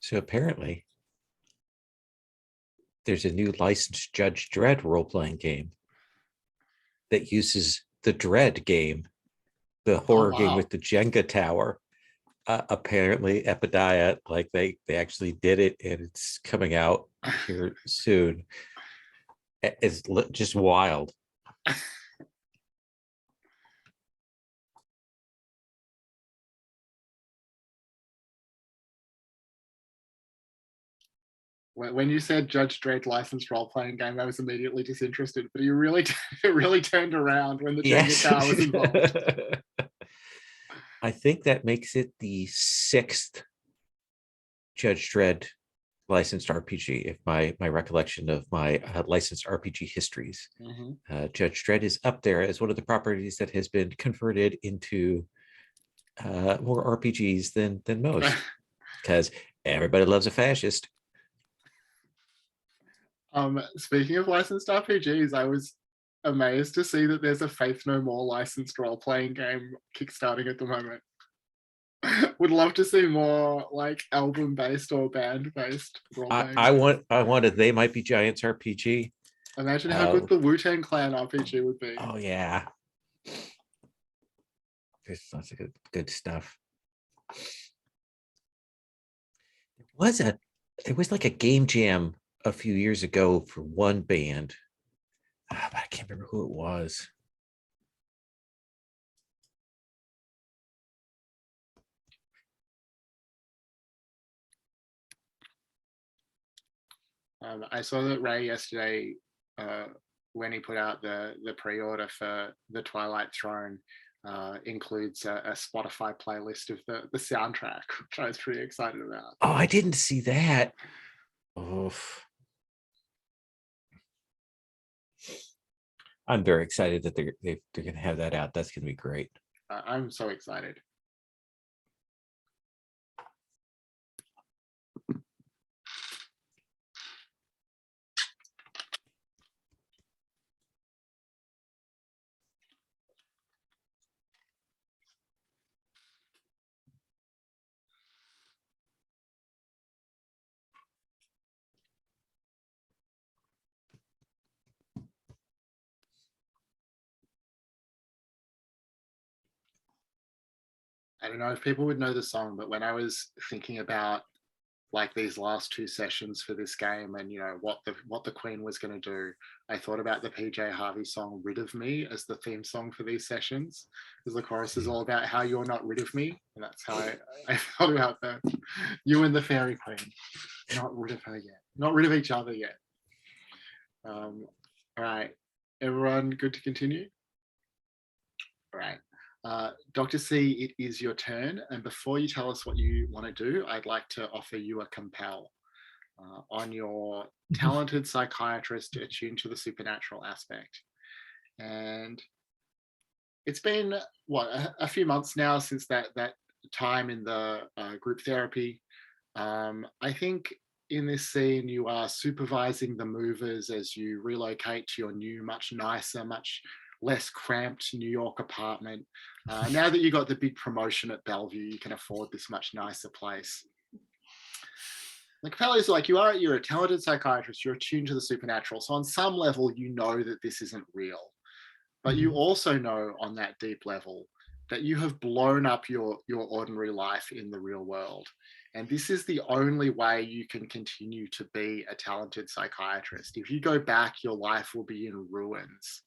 So apparently, there's a new licensed Judge Dredd role-playing game that uses the Dread game, the horror game wow. with the Jenga tower. Apparently, Epidaya, like they actually did it, and it's coming out here soon. It's just wild. When you said Judge Dredd licensed role-playing game, I was immediately disinterested, but you really, it really turned around when the Jenga Yes. tower was involved. I think that makes it the 6th Judge Dredd licensed RPG, if my recollection of my licensed RPG histories. Judge Dredd is up there as one of the properties that has been converted into more RPGs than most, because everybody loves a fascist. Speaking of licensed RPGs, I was amazed to see that there's a Faith No More licensed role-playing game kickstarting at the moment. Would love to see more like album-based or band-based role-playing. I wanted They Might Be Giants RPG. Imagine how good the Wu-Tang Clan RPG would be. Oh yeah, there's lots of good stuff. There was like a game jam a few years ago for one band, but I can't remember who it was. I saw that Ray yesterday, when he put out the pre-order for the Twilight Throne, includes a Spotify playlist of the soundtrack, which I was pretty excited about. Oh, I didn't see that. Oof. I'm very excited that they're going to have that out. That's going to be great. I'm so excited. I don't know if people would know the song, but when I was thinking about like these last 2 sessions for this game and what the Queen was going to do, I thought about the PJ Harvey song "Rid of Me" as the theme song for these sessions, because the chorus is all about how you're not rid of me, and that's how I thought about that. You and the Faerie Queen, not rid of her yet, not rid of each other yet. All right, everyone, good to continue? All right. Dr. C, it is your turn. And before you tell us what you want to do, I'd like to offer you a compel on your talented psychiatrist attuned to the supernatural aspect. And it's been, a few months now since that time in the group therapy. I think in this scene, you are supervising the movers as you relocate to your new, much nicer, much less cramped New York apartment. Now that you got the big promotion at Bellevue, you can afford this much nicer place. The compel is like, you're a talented psychiatrist, you're attuned to the supernatural. So on some level, you know that this isn't real. But you also know on that deep level that you have blown up your ordinary life in the real world. And this is the only way you can continue to be a talented psychiatrist. If you go back, your life will be in ruins.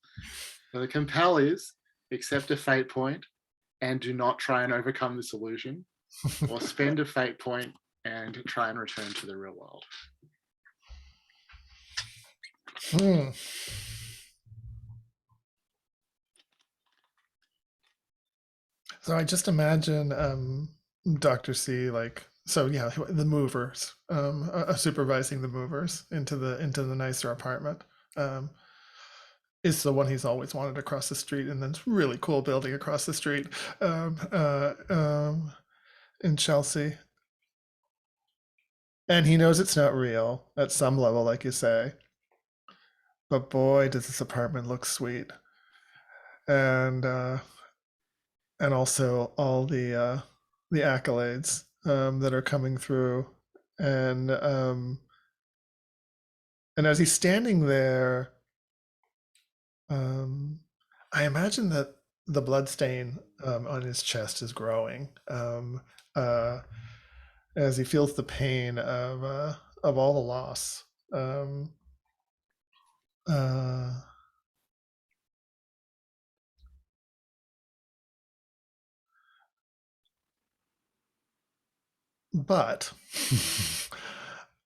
So the compel is accept a fate point and do not try and overcome this illusion, or spend a fate point and try and return to the real world. So I just imagine Dr. C the movers, supervising the movers into the nicer apartment. Is the one he's always wanted across the street, and then it's really cool building across the street in Chelsea. And he knows it's not real at some level, like you say. But boy, does this apartment look sweet. And also all the accolades that are coming through and as he's standing there, I imagine that the blood stain on his chest is growing as he feels the pain of all the loss. But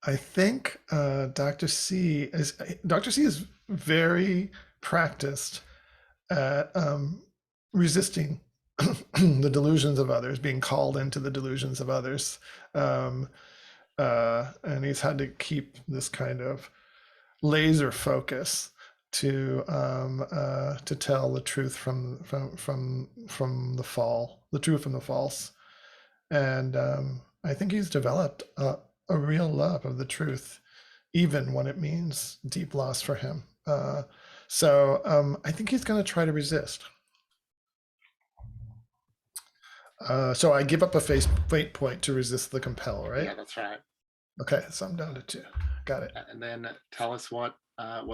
I think Dr. C is very practiced at resisting the delusions of others, being called into the delusions of others, and he's had to keep this kind of laser focus to tell the truth from the truth from the false. And I think he's developed a real love of the truth, even when it means deep loss for him. So I think he's going to try to resist. So I give up a fate point to resist the compel, right? Yeah, that's right. Okay, so I'm down to 2. Got it. And then tell us what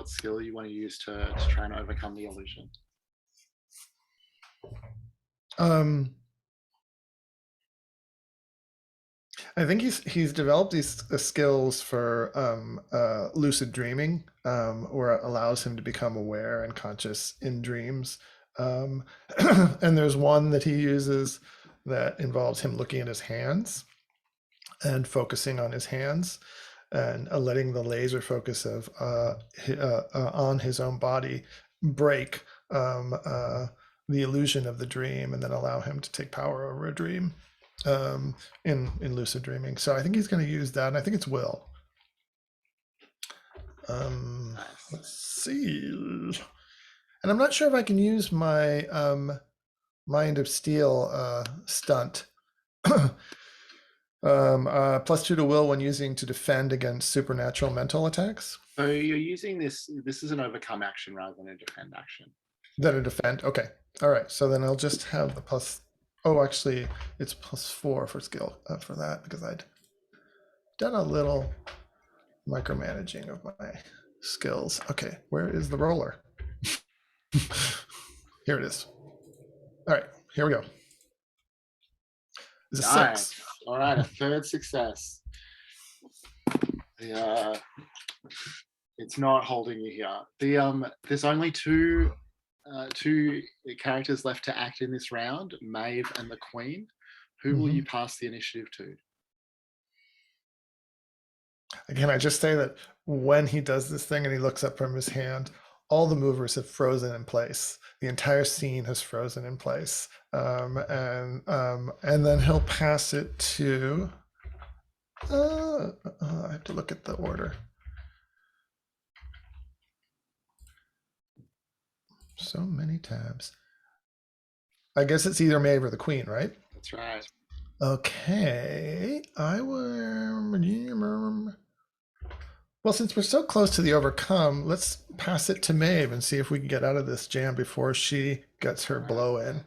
skill you want to use to try and overcome the illusion. I think he's developed these skills for lucid dreaming, where it allows him to become aware and conscious in dreams. And there's one that he uses that involves him looking at his hands and focusing on his hands and letting the laser focus of on his own body break the illusion of the dream and then allow him to take power over a dream in lucid dreaming. So I think he's going to use that, and I think it's will. Let's see. And I'm not sure if I can use my Mind of Steel stunt. +2 to will when using to defend against supernatural mental attacks. So you're using this is an overcome action rather than a defend action. Then a defend. Okay. All right. So then I'll just have the plus. Oh, actually, it's +4 for skill for that because I'd done a little micromanaging of my skills. Okay, where is the roller? Here it is. All right, here we go. It's a 6. All right, a third success. It's not holding you here. There's only two characters left to act in this round, Maeve and the Queen. Who will you pass the initiative to? Again, I just say that when he does this thing and he looks up from his hand, all the movers have frozen in place. The entire scene has frozen in place. And then he'll pass it to, I have to look at the order. So many tabs. I guess it's either Maeve or the Queen, right? That's right. Okay, I will. Well, since we're so close to the overcome, let's pass it to Maeve and see if we can get out of this jam before she gets her blow in.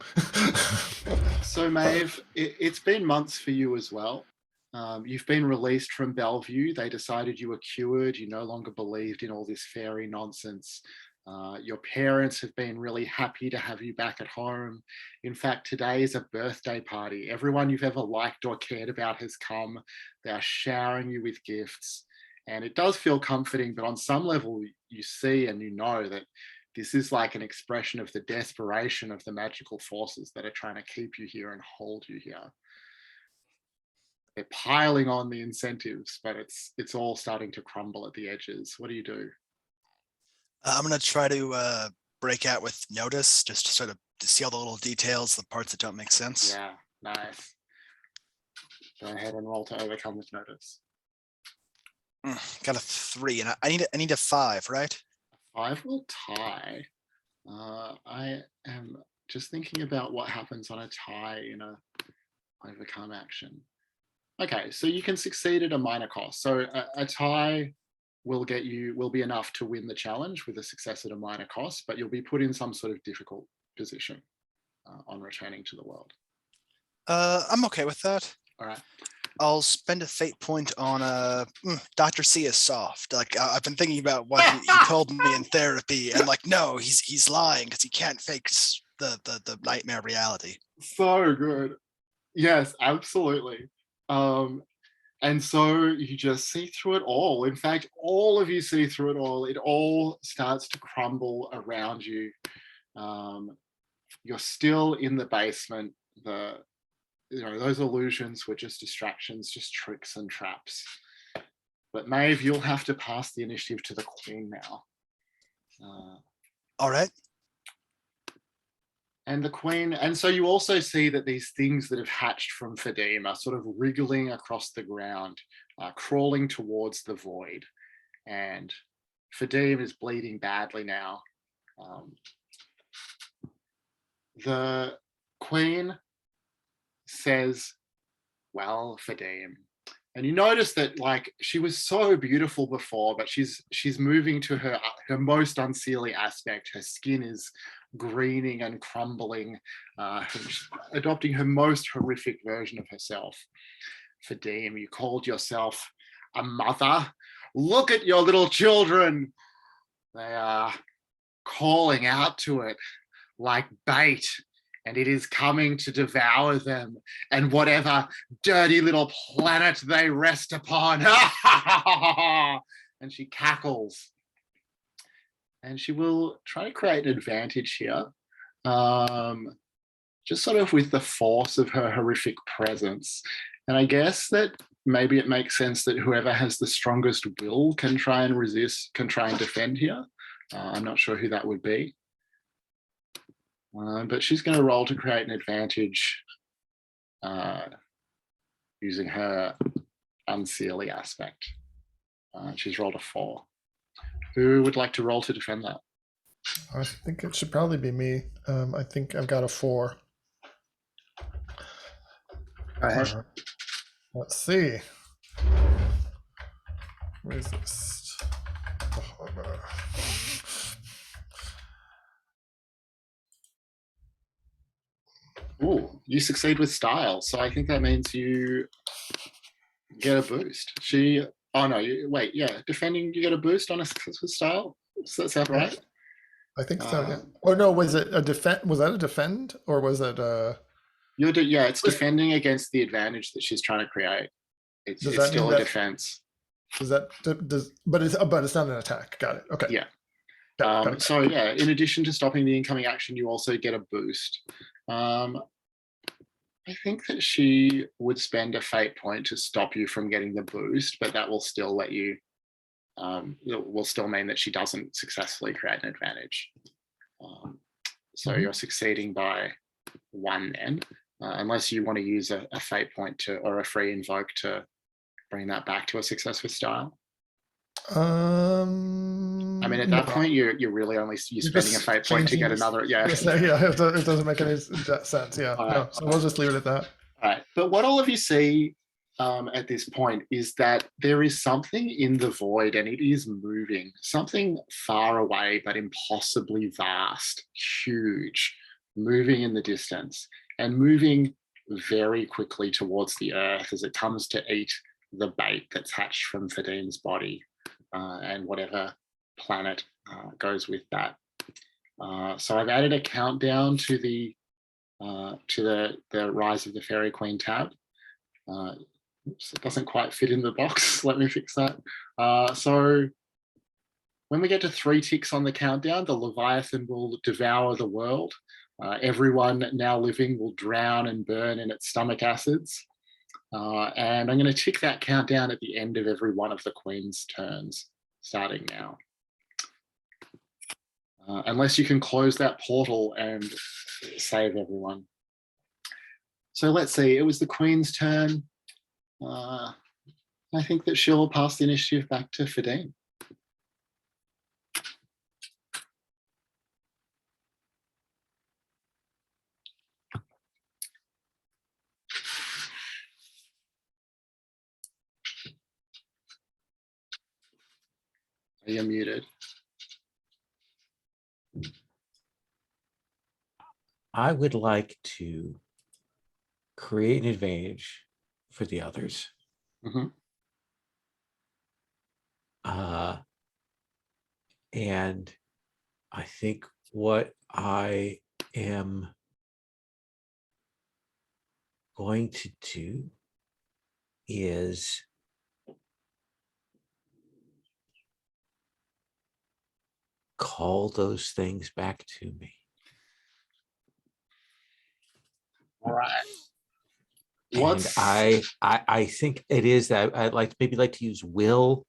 So Maeve, it's been months for you as well. You've been released from Bellevue. They decided you were cured. You no longer believed in all this fairy nonsense. Your parents have been really happy to have you back at home. In fact, today is a birthday party. Everyone you've ever liked or cared about has come. They are showering you with gifts. And it does feel comforting, but on some level, you see and you know that this is like an expression of the desperation of the magical forces that are trying to keep you here and hold you here. They're piling on the incentives, but it's all starting to crumble at the edges. What do you do? I'm going to try to break out with notice, just to sort of see all the little details, the parts that don't make sense. Yeah, nice. Go ahead and roll to overcome with notice. Got a 3, and I need a 5, right? 5 will tie. I am just thinking about what happens on a tie in a overcome action. Okay, so you can succeed at a minor cost. So a tie will be enough to win the challenge with a success at a minor cost, but you'll be put in some sort of difficult position on returning to the world. I'm okay with that. All right. I'll spend a fate point on Dr. C is soft. Like I've been thinking about what he told me in therapy, and like, no, he's lying because he can't fake the nightmare reality. So good. Yes, absolutely. And so you just see through it all. In fact, all of you see through it all. It all starts to crumble around you. You're still in the basement. Those illusions were just distractions, just tricks and traps. But Maeve, you'll have to pass the initiative to the Queen now. All right. And the Queen, and so you also see that these things that have hatched from Fadim are sort of wriggling across the ground, crawling towards the void. And Fadim is bleeding badly now. The Queen says, well, Fadim. And you notice that, like, she was so beautiful before, but she's moving to her most unseelie aspect. Her skin is greening and crumbling, adopting her most horrific version of herself. Fadim, you called yourself a mother. Look at your little children. They are calling out to it like bait, and it is coming to devour them and whatever dirty little planet they rest upon. And she cackles. And she will try to create an advantage here, just sort of with the force of her horrific presence. And I guess that maybe it makes sense that whoever has the strongest will can try and resist, can try and defend here. I'm not sure who that would be. But she's going to roll to create an advantage using her unseelie aspect. She's rolled a 4. Who would like to roll to defend that? I think it should probably be me. I think I've got a 4. Go ahead. Let's see. Resist. Ooh, you succeed with style. So I think that means you get a boost. Wait, defending, you get a boost on a success with style? Does that sound right? I think so, yeah. Or no, was it a defend? Was that a defend? Or was it it's defending against the advantage that she's trying to create. It's still a defense. But it's not an attack. Got it. Okay. Yeah. Got it. So yeah, in addition to stopping the incoming action, you also get a boost. I think that she would spend a fate point to stop you from getting the boost, but that will still let you, it will still mean that she doesn't successfully create an advantage. So you're succeeding by 1 then, unless you want to use a fate point or a free invoke to bring that back to a success with style. I mean, at that point, you're really only spending a fate point to get another. Yeah, it doesn't make any sense. Yeah, no, so we'll just leave it at that. All right, but what all of you see at this point is that there is something in the void, and it is moving. Something far away, but impossibly vast, huge, moving in the distance and moving very quickly towards the earth as it comes to eat the bait that's hatched from Fadim's body. And whatever planet goes with that. So I've added a countdown to the Rise of the Faerie Queen tab. Oops, it doesn't quite fit in the box. Let me fix that. So when we get to 3 ticks on the countdown, the Leviathan will devour the world. Everyone now living will drown and burn in its stomach acids. And I'm going to tick that countdown at the end of every one of the Queen's turns, starting now. Unless you can close that portal and save everyone. So let's see, it was the Queen's turn. I think that she'll pass the initiative back to Fadim. You're muted. I would like to create an advantage for the others. Mhm. And I think what I am going to do is call those things back to me. All right. And I think it is that I'd like maybe like to use will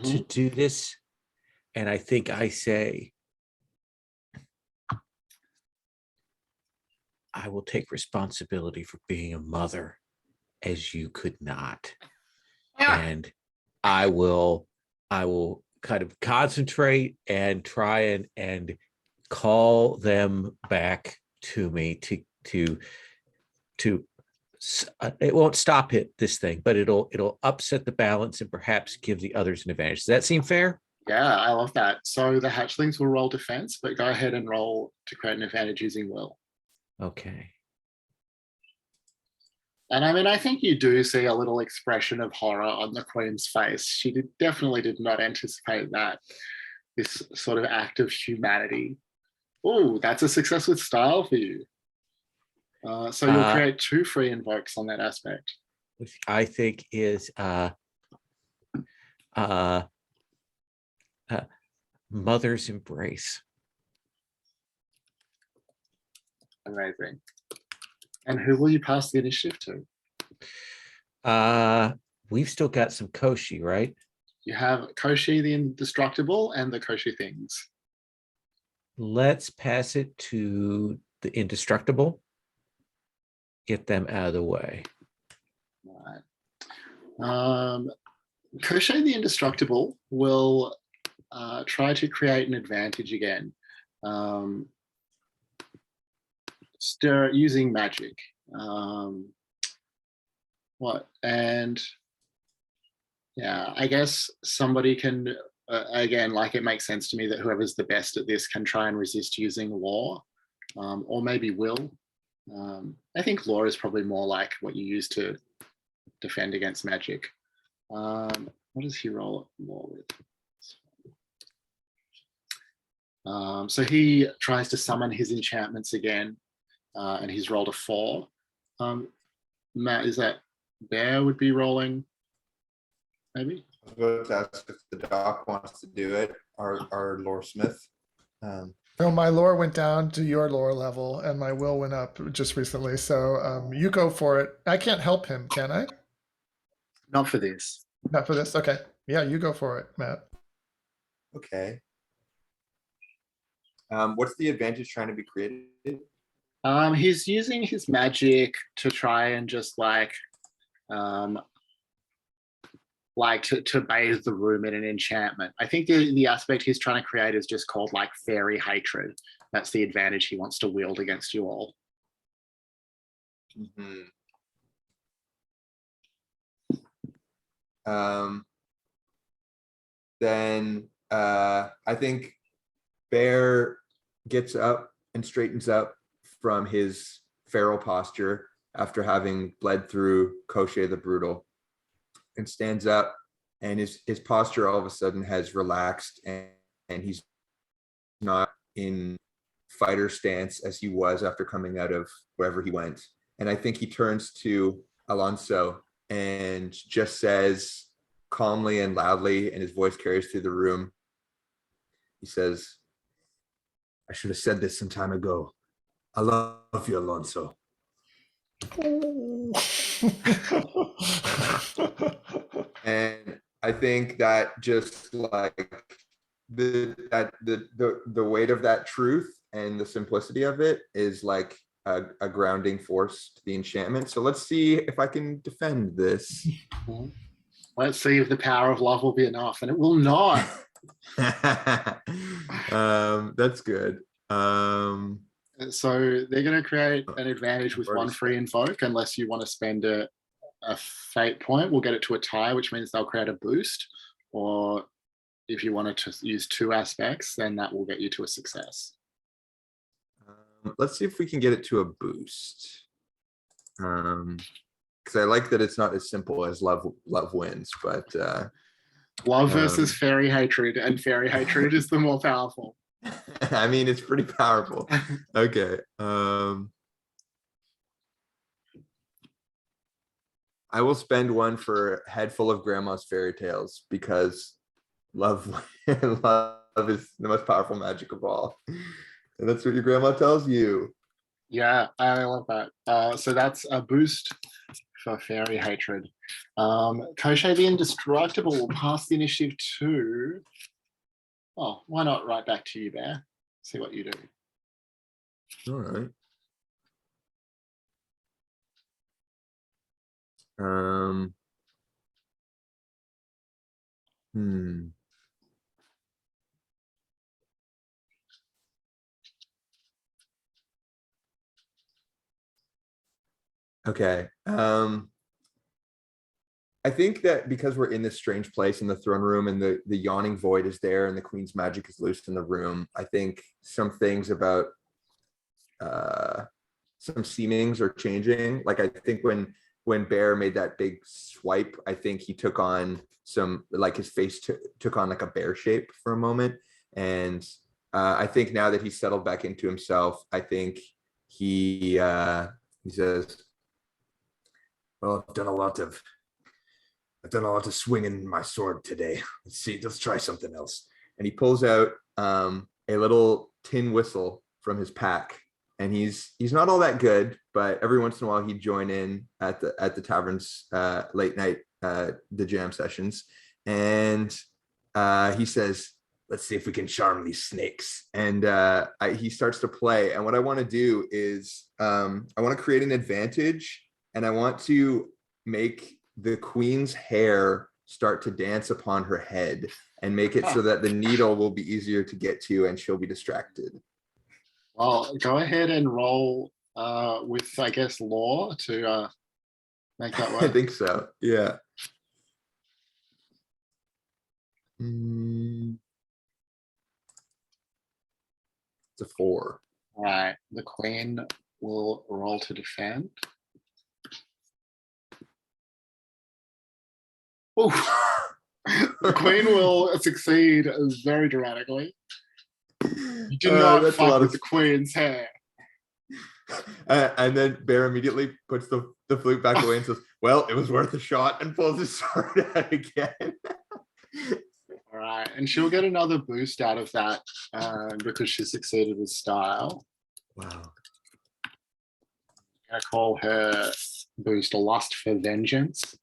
to do this. And I think I say, I will take responsibility for being a mother as you could not. And I will kind of concentrate and try and call them back to me to it won't stop this thing, but it'll upset the balance and perhaps give the others an advantage. Does that seem fair? Yeah, I love that. So the hatchlings will roll defense, but go ahead and roll to create an advantage using will. Okay. And I mean, I think you do see a little expression of horror on the Queen's face. She definitely did not anticipate that, this sort of act of humanity. Oh, that's a success with style for you. So you'll create 2 free invokes on that aspect. Which I think is mother's embrace. Amazing. And who will you pass the initiative to? We've still got some Koshi, right? You have Koshi the Indestructible and the Koshi things. Let's pass it to the Indestructible. Get them out of the way. All right. Koshi the Indestructible will try to create an advantage again. Using magic. Yeah, I guess somebody can, again, like it makes sense to me that whoever's the best at this can try and resist using law, or maybe will. I think law is probably more like what you use to defend against magic. What does he roll law with? So he tries to summon his enchantments again, and he's rolled a 4. Matt, is that Bear would be rolling? Maybe. I was going to ask if the doc wants to do it, our lore smith. No, my lore went down to your lore level, and my will went up just recently. So you go for it. I can't help him, can I? Not for this. Not for this. Okay. Yeah, you go for it, Matt. Okay. What's the advantage trying to be created? He's using his magic to try and just like to bathe the room in an enchantment. I think the aspect he's trying to create is just called like fairy hatred. That's the advantage he wants to wield against you all. Then I think Bear gets up and straightens up from his feral posture after having bled through Koshi the Brutal, and stands up, and his posture all of a sudden has relaxed, and he's not in fighter stance as he was after coming out of wherever he went. And I think he turns to Alonso and just says calmly and loudly, and his voice carries through the room. He says, "I should have said this some time ago. I love you, Alonso." And I think that just like the weight of that truth and the simplicity of it is like a grounding force to the enchantment. So let's see if I can defend this. Let's see if the power of love will be enough, and it will not. That's good. So they're going to create an advantage with 1 free invoke, unless you want to spend a fate point. We'll get it to a tie, which means they'll create a boost. Or if you wanted to use 2 aspects, then that will get you to a success. Let's see if we can get it to a boost. because I like that it's not as simple as love wins, but Love versus fairy hatred, and fairy hatred is the more powerful. I mean, it's pretty powerful. Okay. I will spend one for a head full of grandma's fairy tales because love love is the most powerful magic of all. And that's what your grandma tells you. Yeah, I love that. So that's a boost for fairy hatred. Koshe the Indestructible will pass the initiative to. Oh, why not right back to you, Bear? See what you do. All right. Hmm. Okay. I think that because we're in this strange place in the throne room and the yawning void is there and the queen's magic is loose in the room, I think some things about some seemings are changing. Like I think when Bear made that big swipe, I think he took on some, like his face took on like a bear shape for a moment. And I think now that he's settled back into himself, I think he says, well, I've done a lot of swinging my sword today. Let's try something else. And he pulls out a little tin whistle from his pack. And he's not all that good, but every once in a while he'd join in at the tavern's late night the jam sessions. And he says, let's see if we can charm these snakes. And he starts to play. And what I want to do is I want to create an advantage, and I want to make the queen's hair start to dance upon her head and make it so that the needle will be easier to get to and she'll be distracted. Well, go ahead and roll with, I guess, law to make that work. I think so. Yeah. It's a 4. All right. The queen will roll to defend. Ooh. The queen will succeed very dramatically. You do not fuck with the queen's hair. And then Bear immediately puts the flute back away and says, well, it was worth a shot, and pulls his sword out again. All right. And she'll get another boost out of that because she succeeded with style. Wow. I'm going to call her boost Lust for Vengeance.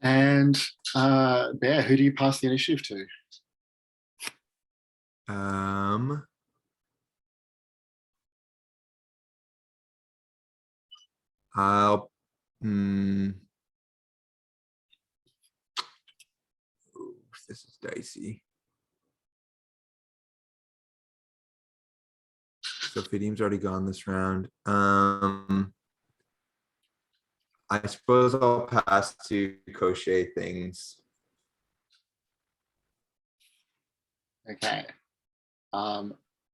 And Bear, who do you pass the initiative to? I'll this is dicey. So Fidim's already gone this round. I suppose I'll pass to Koshe things. Okay.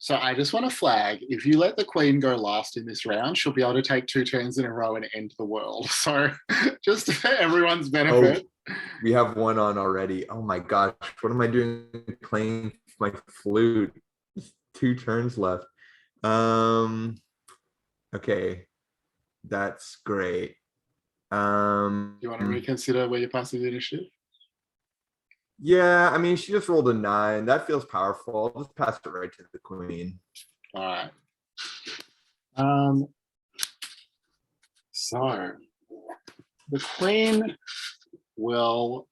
So I just want to flag, if you let the queen go last in this round, she'll be able to take 2 turns in a row and end the world. So just for everyone's benefit. Oh, we have one on already. Oh my gosh, what am I doing playing my flute? 2 turns left. Okay, that's great. Do you want to reconsider where you're passing the initiative? Yeah, I mean, she just rolled a 9. That feels powerful. I'll just pass it right to the queen. All right. So the queen will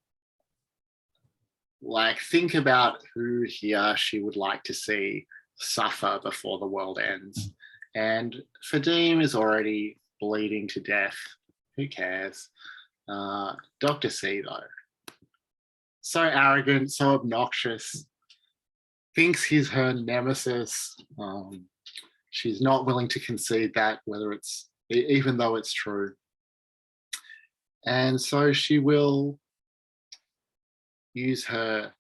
think about who here she would like to see suffer before the world ends. And Fadim is already bleeding to death. Who cares? Dr. C, though. So arrogant, so obnoxious, thinks he's her nemesis. She's not willing to concede that, even though it's true. And so she will use her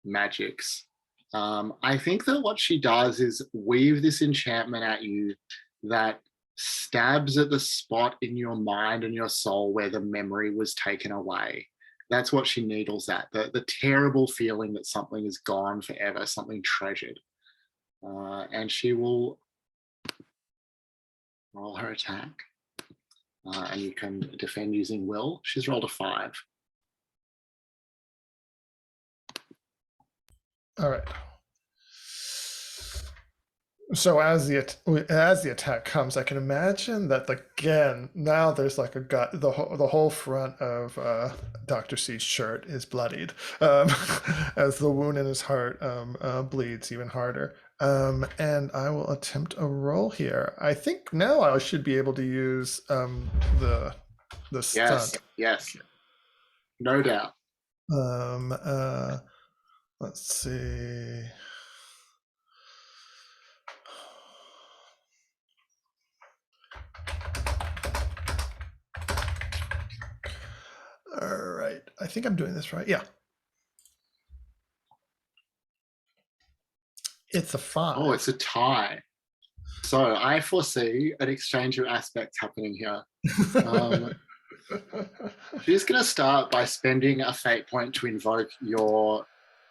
magics. I think that what she does is weave this enchantment at you that stabs at the spot in your mind and your soul where the memory was taken away. That's what she needles at, the terrible feeling that something is gone forever, something treasured. And she will roll her attack. And you can defend using will. She's rolled a 5. All right. So as the attack comes, I can imagine that again now there's like a gut. The whole front of Dr. C's shirt is bloodied as the wound in his heart bleeds even harder. And I will attempt a roll here. I think now I should be able to use the stunt. Yes, no doubt. Let's see. All right, I think I'm doing this right. Yeah. It's a 5. Oh, it's a tie. So I foresee an exchange of aspects happening here. She's going to start by spending a fate point to invoke your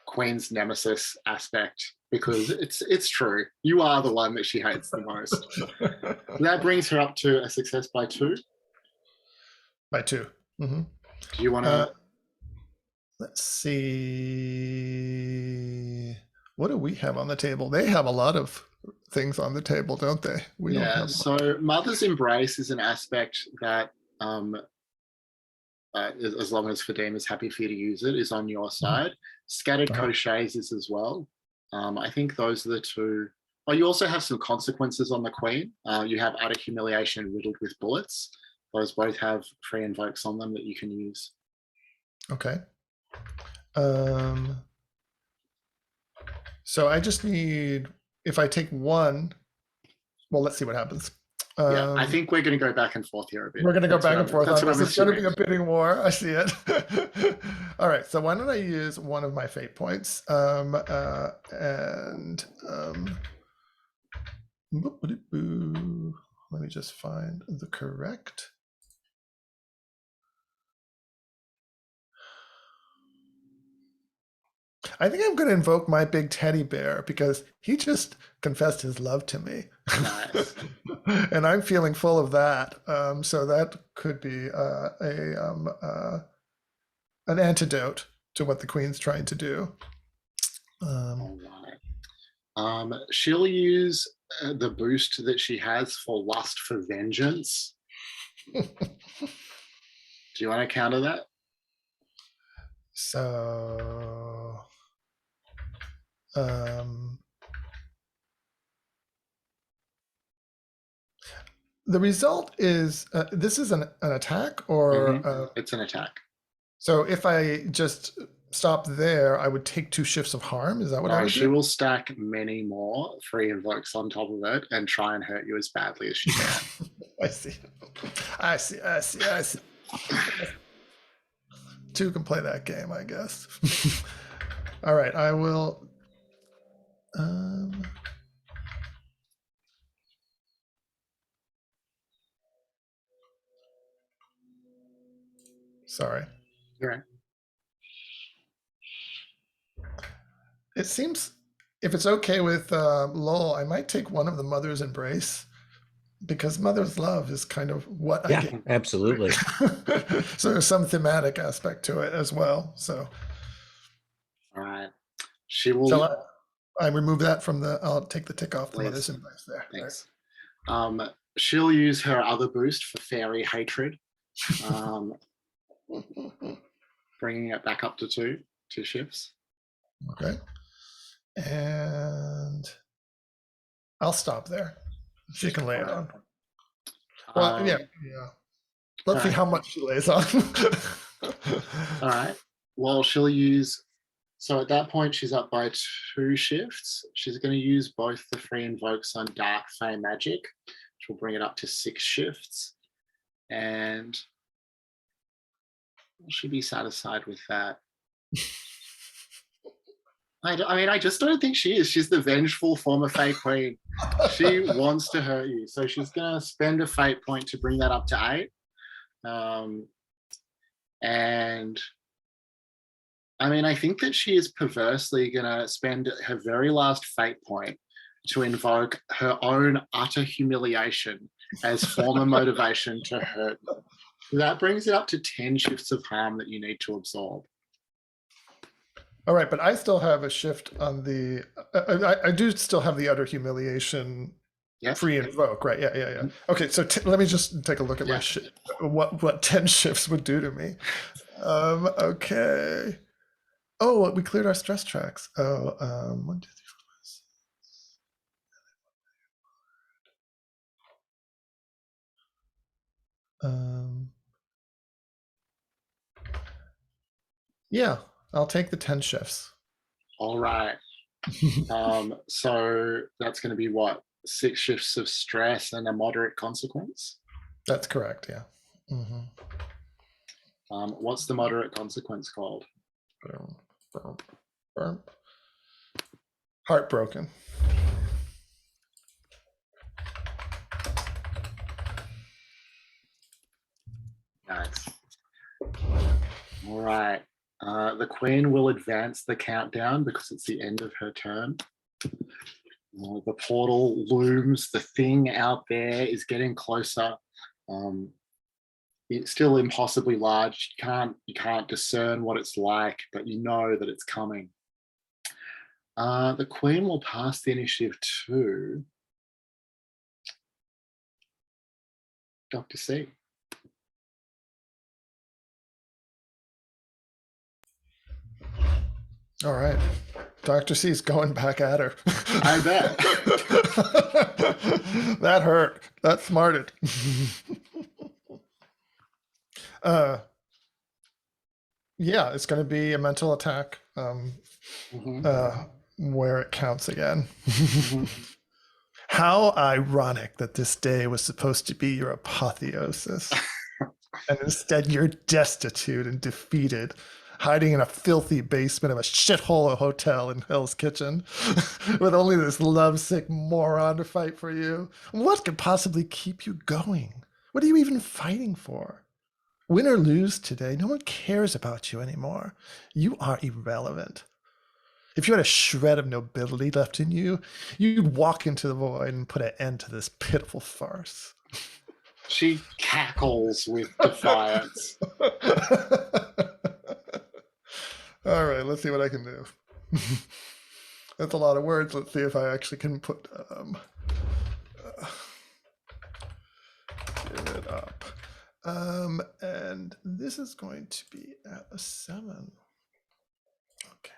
Queen's Nemesis aspect, because it's true. You are the one that she hates the most. That brings her up to a success by 2. By 2. Mm-hmm. Do you want to? Let's see. What do we have on the table? They have a lot of things on the table, don't they? We don't have. So Mother's Embrace is an aspect that, as long as Fadim is happy for you to use it, is on your side. Scattered Crochets is as well. I think those are the 2. Oh, you also have some consequences on the Queen. You have Utter Humiliation riddled with bullets. Those both have free invokes on them that you can use. Okay. So I just need, if I take 1, well, let's see what happens. Yeah, I think we're going to go back and forth here a bit. We're going to go back and forth on this. It's going to be a assuming. bidding war. I see it. All right. So why don't I use one of my fate points? Let me just find the correct. I think I'm going to invoke my big teddy bear because he just confessed his love to me. Nice. And I'm feeling full of that. So that could be an antidote to what the Queen's trying to do. All right. She'll use the boost that she has for Lust for Vengeance. Do you want to counter that? So the result is this is an attack, or it's an attack. So if I just stop there, I would take 2 shifts of harm. Is that what I would do? She will stack many more free invokes on top of it and try and hurt you as badly as she can. I see. 2 can play that game, I guess. All right, I will. Sorry. You're right. It seems, if it's okay with Lowell, I might take one of the Mother's Embrace, because Mother's Love is kind of what I get. Absolutely. So there's some thematic aspect to it as well. So. All right. She will. So I remove that from the. I'll take the tick off the Mother's Embrace there. Thanks. Right. She'll use her other boost for Fairy Hatred, bringing it back up to 2 shifts. Okay. And I'll stop there. She can lay it on. Well, yeah. Let's see how much she lays on. All right. Well, she'll use. So at that point, she's up by 2 shifts. She's going to use both the free invokes on Dark Fey Magic, which will bring it up to 6 shifts. And she'll be satisfied with that. I mean, I just don't think she is. She's the vengeful former Fae Queen. She wants to hurt you. So she's going to spend a fate point to bring that up to 8. And I mean, I think that she is perversely going to spend her very last fate point to invoke her own utter humiliation as former motivation to hurt you. That brings it up to 10 shifts of harm that you need to absorb. All right, but I still have a shift on the. I do still have the utter humiliation. Yep. Free invoke, right? Yeah. Okay, so let me just take a look at my what 10 shifts would do to me. Okay. Oh, we cleared our stress tracks. Oh, 1, 2, 3, 4, 5. Yeah, I'll take the 10 shifts. All right. So that's going to be what? 6 shifts of stress and a moderate consequence? That's correct, yeah. What's the moderate consequence called? Heartbroken. Nice. All right. The Queen will advance the countdown because it's the end of her turn. The portal looms. The thing out there is getting closer. It's still impossibly large. You can't discern what it's like, but you know that it's coming. The Queen will pass the initiative to Dr. C. All right. Dr. C's going back at her. I bet. That hurt. That smarted. Yeah, it's going to be a mental attack where it counts again. How ironic that this day was supposed to be your apotheosis. And instead you're destitute and defeated, hiding in a filthy basement of a shithole hotel in Hell's Kitchen with only this lovesick moron to fight for you. What could possibly keep you going? What are you even fighting for? Win or lose today, no one cares about you anymore. You are irrelevant. If you had a shred of nobility left in you, you'd walk into the void and put an end to this pitiful farce. She cackles with defiance. All right, let's see what I can do. That's a lot of words. Let's see if I actually can put give it up. And this is going to be at a 7. Okay.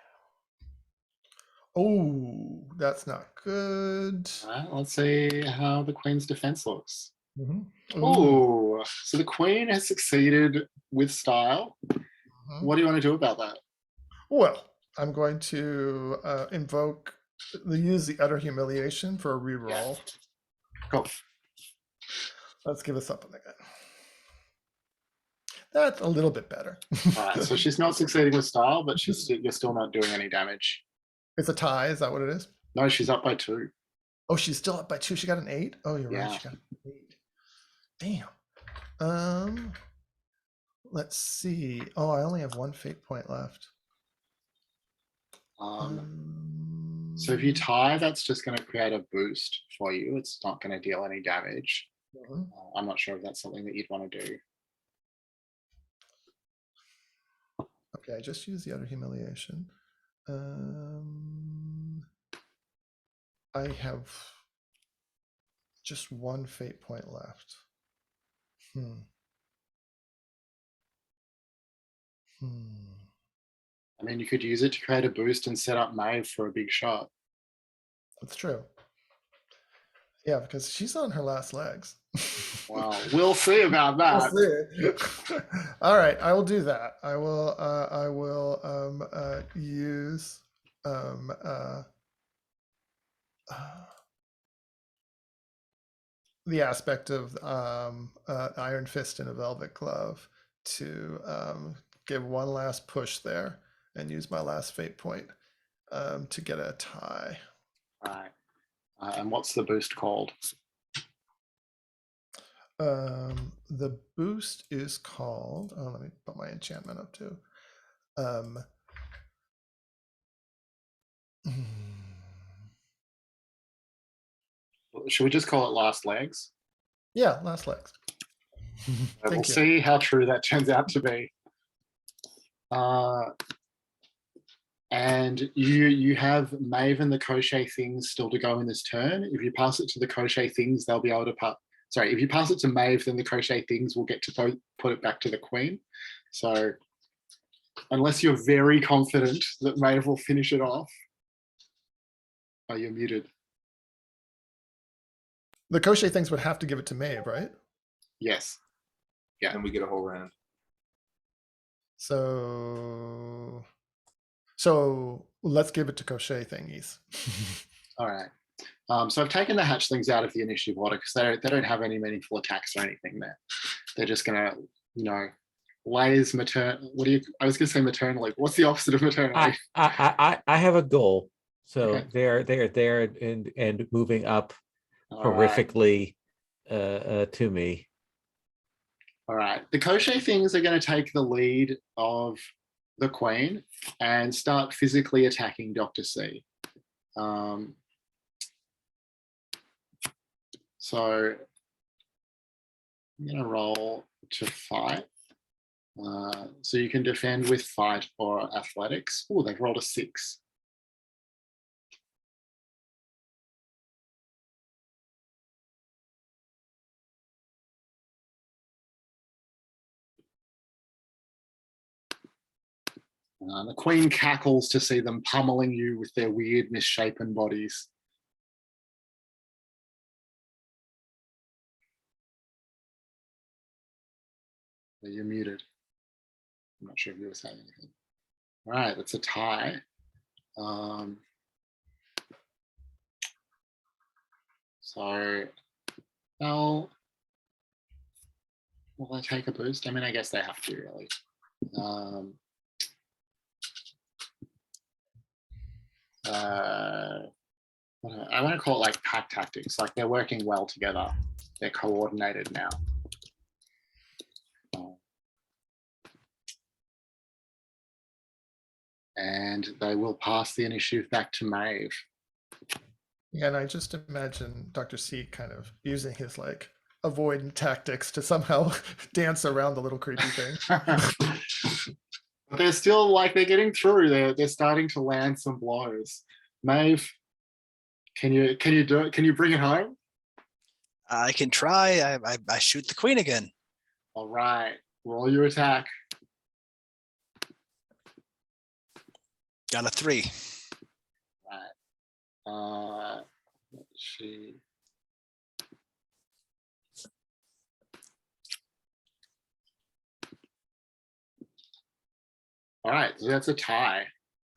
Oh, that's not good. All right, let's see how the Queen's defense looks. Mm-hmm. Oh, so the Queen has succeeded with style. What do you want to do about that? Well, I'm going to use the utter humiliation for a reroll. Yeah. Cool. Let's give us something again. That's a little bit better. All right, so she's not succeeding with style, but you're still not doing any damage. It's a tie. Is that what it is? No, she's up by 2. Oh, she's still up by 2. She got an 8. Oh, you're right. She got an 8. Damn. Let's see. Oh, I only have 1 fate point left. So if you tie, that's just going to create a boost for you. It's not going to deal any damage. I'm not sure if that's something that you'd want to do. Okay, I just used the utter humiliation. I have just 1 fate point left. I mean, you could use it to create a boost and set up Maeve for a big shot. That's true. Yeah, because she's on her last legs. Wow, we'll see about that. We'll see. All right, I will do that. I will use the aspect of Iron Fist and a Velvet Glove to give one last push there and use my last fate point. to get a tie. Right. And what's the boost called? The boost is called. Oh, let me put my enchantment up too. Should we just call it last legs? Yeah, last legs. We'll Thank you. see how true that turns out to be. And you have Maeve and the crochet things still to go in this turn. If you pass it to the crochet things, they'll be able to sorry, if you pass it to Maeve, then the crochet things will get to put it back to the queen. So unless you're very confident that Maeve will finish it off. Oh, you're muted. The crochet things would have to give it to Maeve, right? Yes. Yeah. And we get a whole round. So let's give it to crochet thingies. All right. So I've taken the hatchlings out of the initiative order because they don't have any meaningful attacks or anything there. They're just gonna, lays maternal. I was gonna say maternally. What's the opposite of maternally? I have a goal. So Okay. they're there and moving up All right. horrifically to me. All right. The crochet things are going to take the lead of the queen and start physically attacking Dr. C. So I'm going to roll to fight. So you can defend with fight or athletics. Oh, they've rolled a 6. The queen cackles to see them pummeling you with their weird, misshapen bodies. You're muted. I'm not sure if you were saying anything. All right, that's a tie. So, will they take a boost? I mean, I guess they have to, really. I want to call it like pack tactics. Like they're working well together. They're coordinated now. And they will pass the initiative back to Maeve. Yeah, and I just imagine Dr. C kind of using his like avoidant tactics to somehow dance around the little creepy thing. But they're still like they're getting through. They're starting to land some blows. Maeve, can you do it? Can you bring it home? I can try. I shoot the queen again. All right, roll your attack. Got a 3. Right. Let's see. All right, so that's a tie.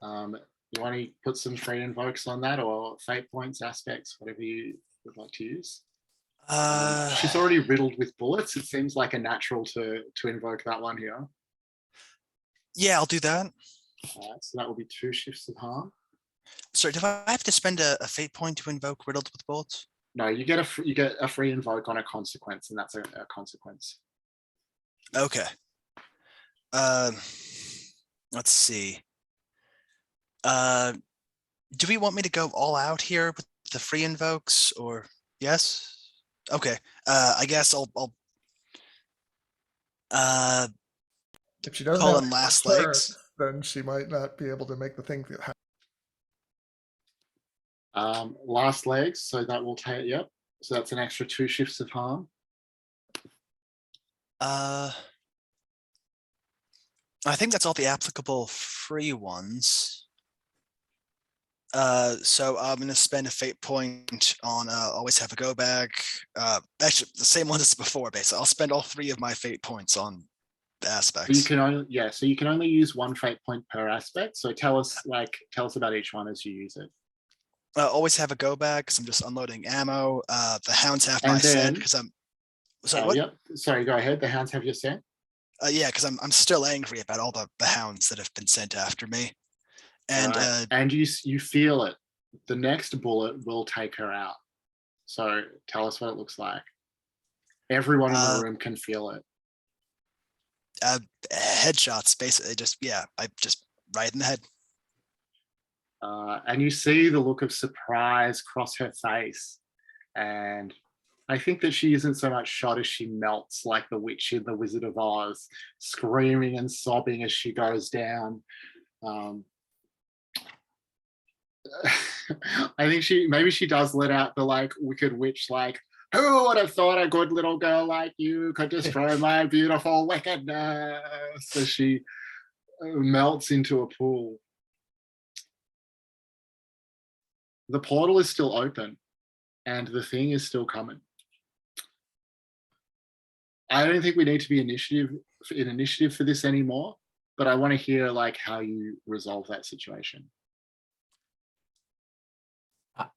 You want to put some free invokes on that, or fate points, aspects, whatever you would like to use? She's already riddled with bullets. It seems like a natural to invoke that one here. Yeah, I'll do that. All right, so that will be 2 shifts of harm. Sorry, do I have to spend a fate point to invoke riddled with bullets? No, you get a free invoke on a consequence, and that's a consequence. Okay. Let's see. Do we want me to go all out here with the free invokes, or yes? Okay. I guess I'll if she doesn't call have in last turn, legs. then she might not be able to make the thing. Last legs, so that will take, yep. So that's an extra 2 shifts of harm. I think that's all the applicable free ones. So I'm going to spend a fate point on always have a go bag. Actually, the same one as before, basically. I'll spend all 3 of my fate points on the aspects. So you can only, so you can only use 1 fate point per aspect. So tell us about each one as you use it. Always have a go bag because I'm just unloading ammo. The hounds have my scent because I'm. Sorry, what? Yep. Sorry, go ahead. The hounds have your scent. Yeah, because I'm still angry about all the hounds that have been sent after me. And Right. And you feel it. The next bullet will take her out. So tell us what it looks like. Everyone in the room can feel it. Headshots, basically. I just right in the head. And you see the look of surprise cross her face. And I think that she isn't so much shot as she melts like the witch in The Wizard of Oz, screaming and sobbing as she goes down. I think maybe she does let out the like wicked witch, like, who would have thought a good little girl like you could destroy my beautiful wickedness? So she melts into a pool. The portal is still open and the thing is still coming. I don't think we need to be in initiative for this anymore, but I want to hear like how you resolve that situation.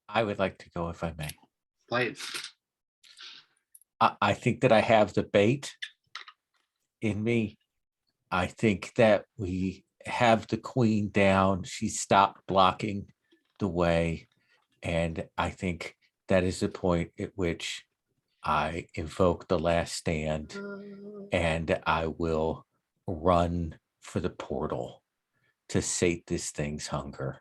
I would like to go if I may. Please. I think that I have the bait in me. I think that we have the queen down. She stopped blocking the way. And I think that is the point at which I invoke the last stand and I will run for the portal to sate this thing's hunger.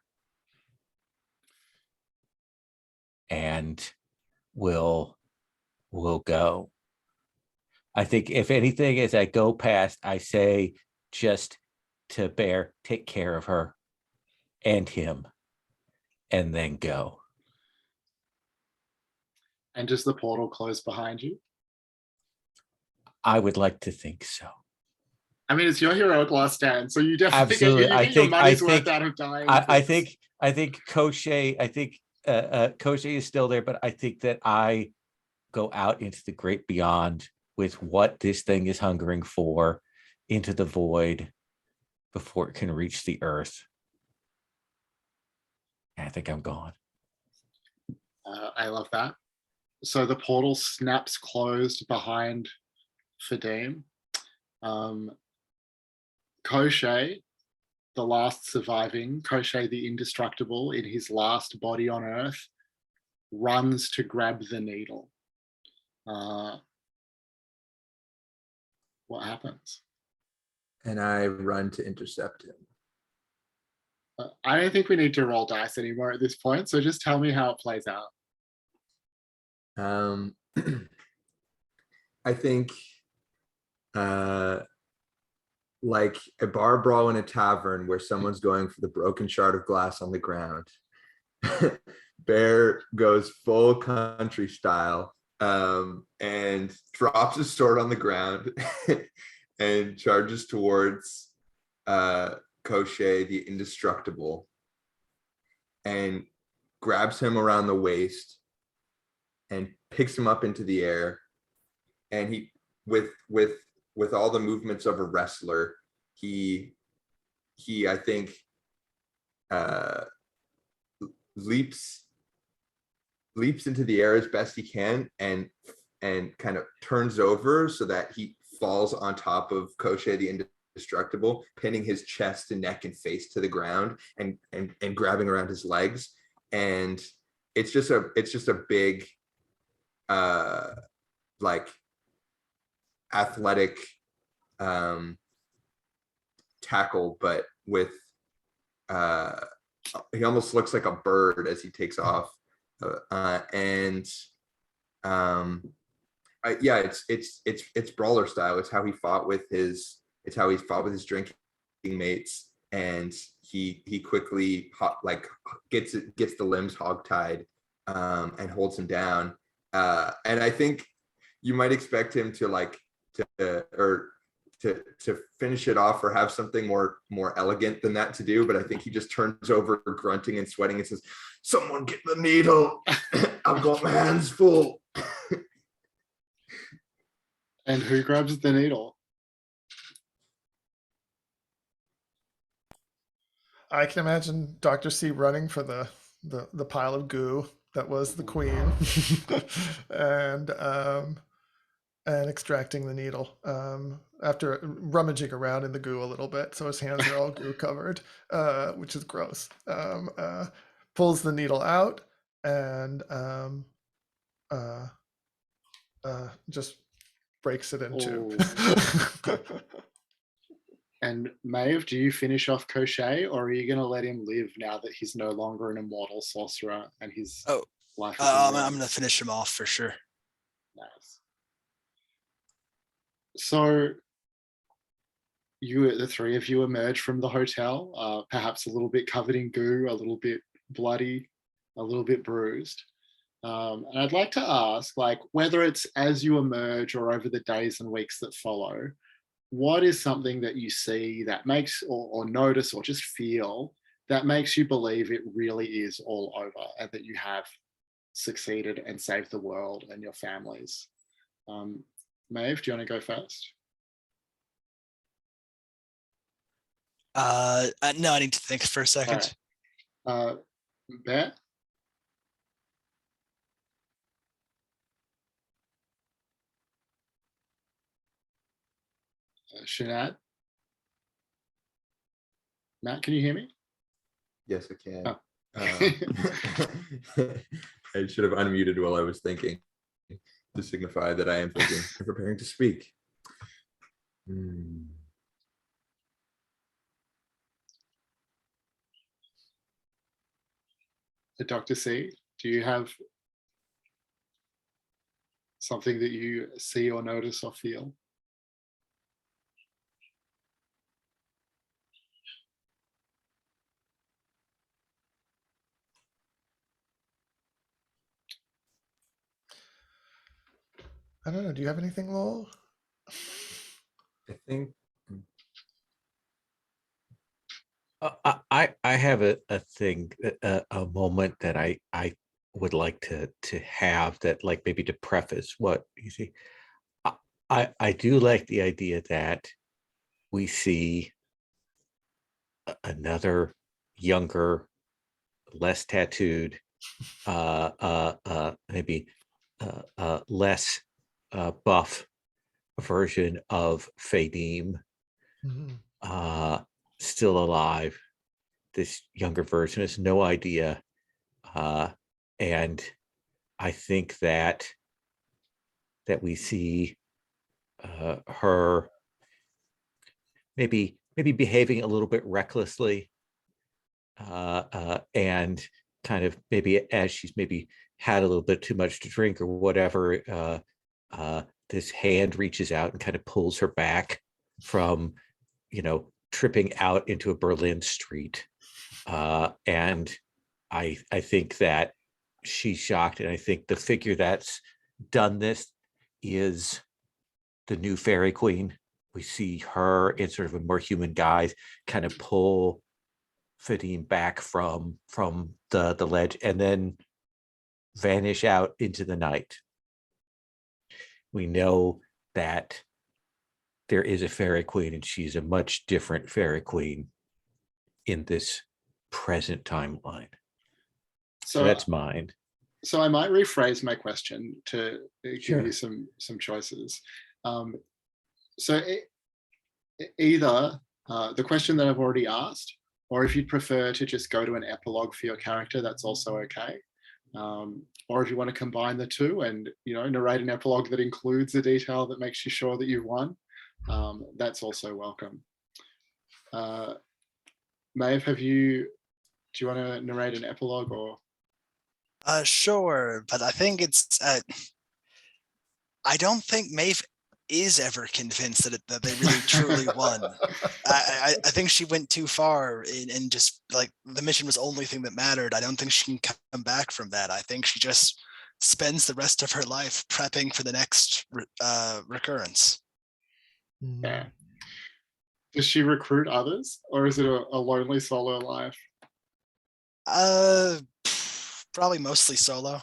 And we'll go. I think if anything, as I go past, I say just to Bear, take care of her and him, and then go. And does the portal close behind you? I would like to think so. I mean, it's your heroic last stand, so you definitely Absolutely. get your money's worth out of dying. I think Koshé, Koshé is still there, but I think that I go out into the great beyond with what this thing is hungering for, into the void before it can reach the earth. And I think I'm gone. I love that. So the portal snaps closed behind Fadim. Koshé, the last surviving, Koshé the Indestructible, in his last body on Earth, runs to grab the needle. What happens? And I run to intercept him. I don't think we need to roll dice anymore at this point, so just tell me how it plays out. I think like a bar brawl in a tavern where someone's going for the broken shard of glass on the ground. Bear goes full country style and drops his sword on the ground and charges towards Koshé the Indestructible and grabs him around the waist and picks him up into the air. And he, with all the movements of a wrestler, he I think leaps into the air as best he can and kind of turns over so that he falls on top of Koshé the Indestructible, pinning his chest and neck and face to the ground and grabbing around his legs. And it's just a big like athletic tackle, but with he almost looks like a bird as he takes off. It's brawler style. It's how he fought with his drinking mates, and he quickly gets the limbs hogtied and holds him down. And I think you might expect him to finish it off or have something more elegant than that to do, but I think he just turns over grunting and sweating and says, "Someone get the needle. I've got my hands full." And who grabs the needle? I can imagine Dr. C running for the pile of goo that was the queen and extracting the needle. after rummaging around in the goo a little bit, so his hands are all goo covered, which is gross. Pulls the needle out and just breaks it in two. And Maeve, do you finish off Crochet, or are you going to let him live now that he's no longer an immortal sorcerer and his life is I'm going to finish him off for sure. Nice. So the three of you emerge from the hotel, perhaps a little bit covered in goo, a little bit bloody, a little bit bruised. And I'd like to ask, like, whether it's as you emerge or over the days and weeks that follow, what is something that you see that makes or notice or just feel that makes you believe it really is all over and that you have succeeded and saved the world and your families? Maeve, do you want to go first? No, I need to think for a second. Right. Bear? Shanad? Matt, can you hear me? Yes, I can. Oh. I should have unmuted while I was thinking to signify that I am thinking and preparing to speak. Dr. C, do you have something that you see or notice or feel? I don't know. Do you have anything, Lowell? I think I have a thing, a moment that I would like to have that, like, maybe to preface what you see. I do like the idea that we see another younger, less tattooed, maybe less buff version of Faerie, still alive. This younger version has no idea, and I think that we see her maybe behaving a little bit recklessly, and kind of maybe as she's maybe had a little bit too much to drink or whatever, this hand reaches out and kind of pulls her back from, tripping out into a Berlin street. And I think that she's shocked, and I think the figure that's done this is the new Faerie Queen. We see her in sort of a more human guise kind of pull Faerie back from the ledge and then vanish out into the night. We know that there is a Faerie Queen, and she's a much different Faerie Queen in this present timeline. So that's mine. So I might rephrase my question to give Sure. you some choices. Either the question that I've already asked, or if you'd prefer to just go to an epilogue for your character, that's also okay. Or if you want to combine the two and narrate an epilogue that includes a detail that makes you sure that you've won, that's also welcome. Maeve, do you want to narrate an epilogue or? Sure, but I think it's. I don't think Maeve is ever convinced that they really truly won. I think she went too far and just like the mission was the only thing that mattered. I don't think she can come back from that. I think she just spends the rest of her life prepping for the next recurrence. Yeah. Does she recruit others, or is it a lonely solo life? Probably mostly solo.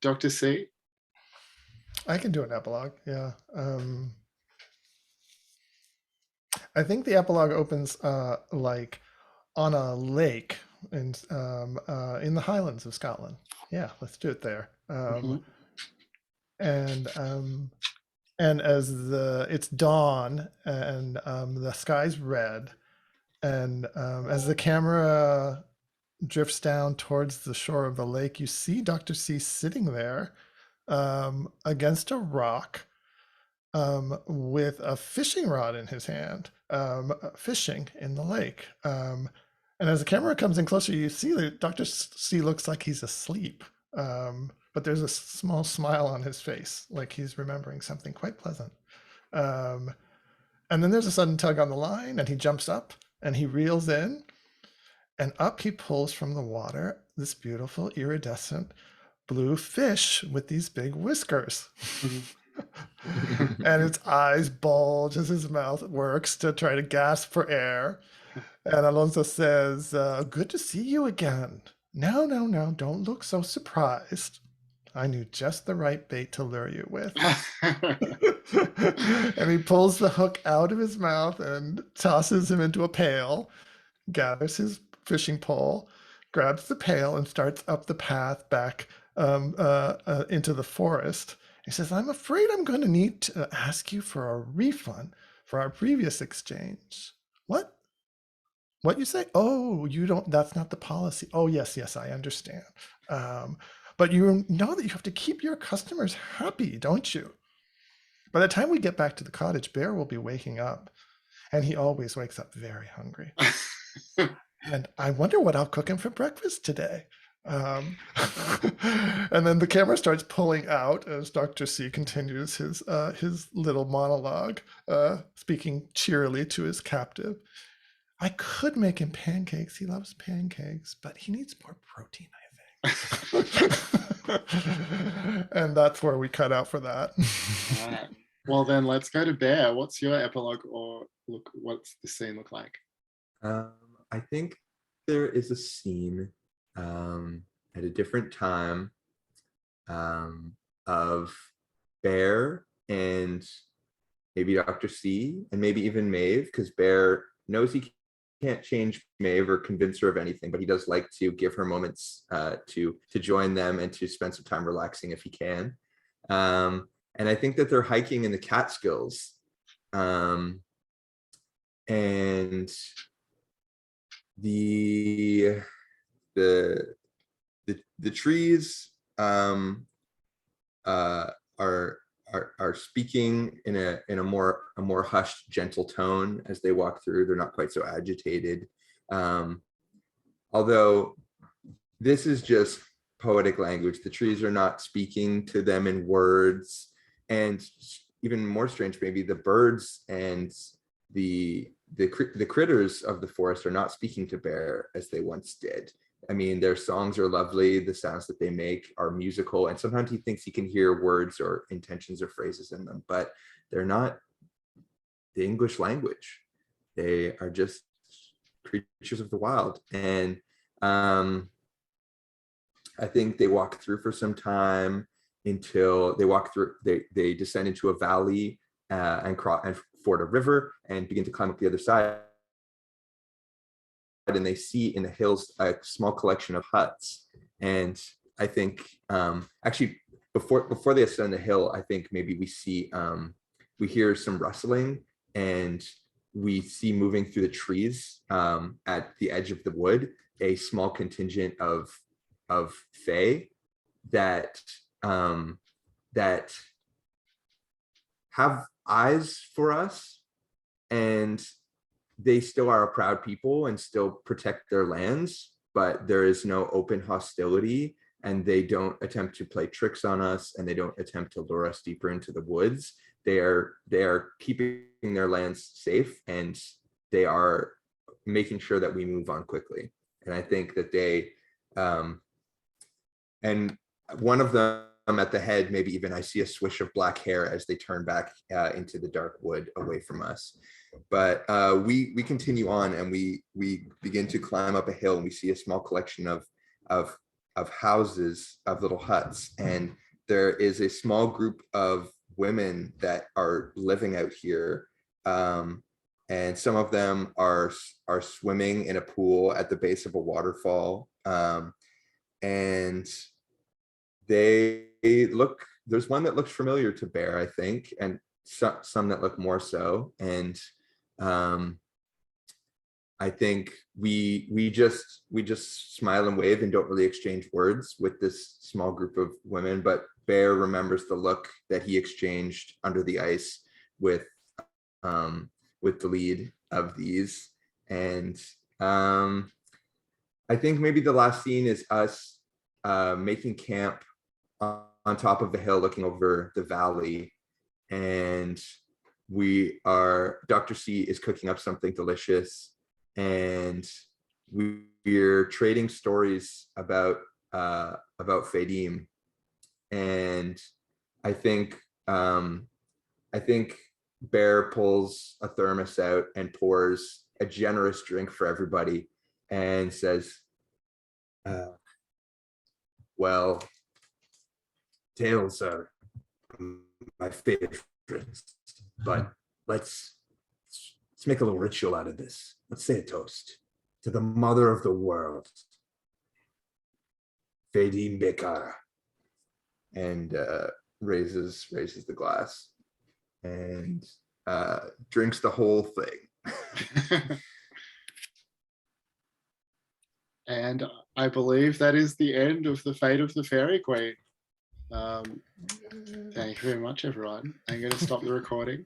Dr. C? I can do an epilogue, yeah. I think the epilogue opens like on a lake in the Highlands of Scotland. Yeah, let's do it there. and as it's dawn and the sky's red, and as the camera drifts down towards the shore of the lake, you see Dr. C sitting there against a rock with a fishing rod in his hand, fishing in the lake. And as the camera comes in closer, you see that Dr. C looks like he's asleep. But there's a small smile on his face, like he's remembering something quite pleasant. And then there's a sudden tug on the line, and he jumps up and he reels in, and up he pulls from the water this beautiful iridescent blue fish with these big whiskers. And its eyes bulge as his mouth works to try to gasp for air. And Alonso says, good to see you again. No, don't look so surprised. I knew just the right bait to lure you with. And he pulls the hook out of his mouth and tosses him into a pail, gathers his fishing pole, grabs the pail, and starts up the path back into the forest. He says, I'm afraid I'm going to need to ask you for a refund for our previous exchange. What? What you say? Oh, you don't, that's not the policy. Oh, yes, I understand. But you know that you have to keep your customers happy, don't you? By the time we get back to the cottage, Bear will be waking up, and he always wakes up very hungry. And I wonder what I'll cook him for breakfast today. And then the camera starts pulling out as Dr. C continues his little monologue, speaking cheerily to his captive. I could make him pancakes. He loves pancakes, but he needs more protein, I think. And that's where we cut out for that. All right. Well, then let's go to Bear. What's your epilogue, or what's the scene look like? I think there is a scene at a different time of Bear and maybe Dr. C and maybe even Maeve, because Bear knows he can't change Maeve or convince her of anything, but he does like to give her moments to join them and to spend some time relaxing if he can. And I think that they're hiking in the Catskills, and the trees are speaking in a more hushed, gentle tone as they walk through. They're not quite so agitated, although this is just poetic language. The trees are not speaking to them in words, and even more strange, maybe the birds and the critters of the forest are not speaking to Bear as they once did. I mean, their songs are lovely. The sounds that they make are musical, and sometimes he thinks he can hear words or intentions or phrases in them, but they're not the English language. They are just creatures of the wild. And I think they walk through for some time until they descend into a valley and ford a river and begin to climb up the other side. And they see in the hills a small collection of huts. And I think actually before they ascend the hill, I think maybe we hear some rustling, and we see moving through the trees at the edge of the wood a small contingent of Fae that have eyes for us, and they still are a proud people and still protect their lands, but there is no open hostility, and they don't attempt to play tricks on us, and they don't attempt to lure us deeper into the woods. They are keeping their lands safe, and they are making sure that we move on quickly. And I think that they and one of them at the head, maybe even I see a swish of black hair as they turn back into the dark wood away from us. But we continue on, and we begin to climb up a hill, and we see a small collection of houses, of little huts, and there is a small group of women that are living out here, and some of them are swimming in a pool at the base of a waterfall, and they look there's one that looks familiar to Bear, I think, and some that look more so. And I think we just smile and wave and don't really exchange words with this small group of women. But Bear remembers the look that he exchanged under the ice with the lead of these. And I think maybe the last scene is us making camp on top of the hill looking over the valley. And Dr. C is cooking up something delicious. And we're trading stories about Faerie. And I think Bear pulls a thermos out and pours a generous drink for everybody and says, well, tales are my favorites, but let's make a little ritual out of this. Let's say a toast to the mother of the world, Faerie Bekara, and raises the glass and drinks the whole thing. And I believe that is the end of the fate of the Faerie Queen. Thank you very much, everyone. I'm going to stop the recording.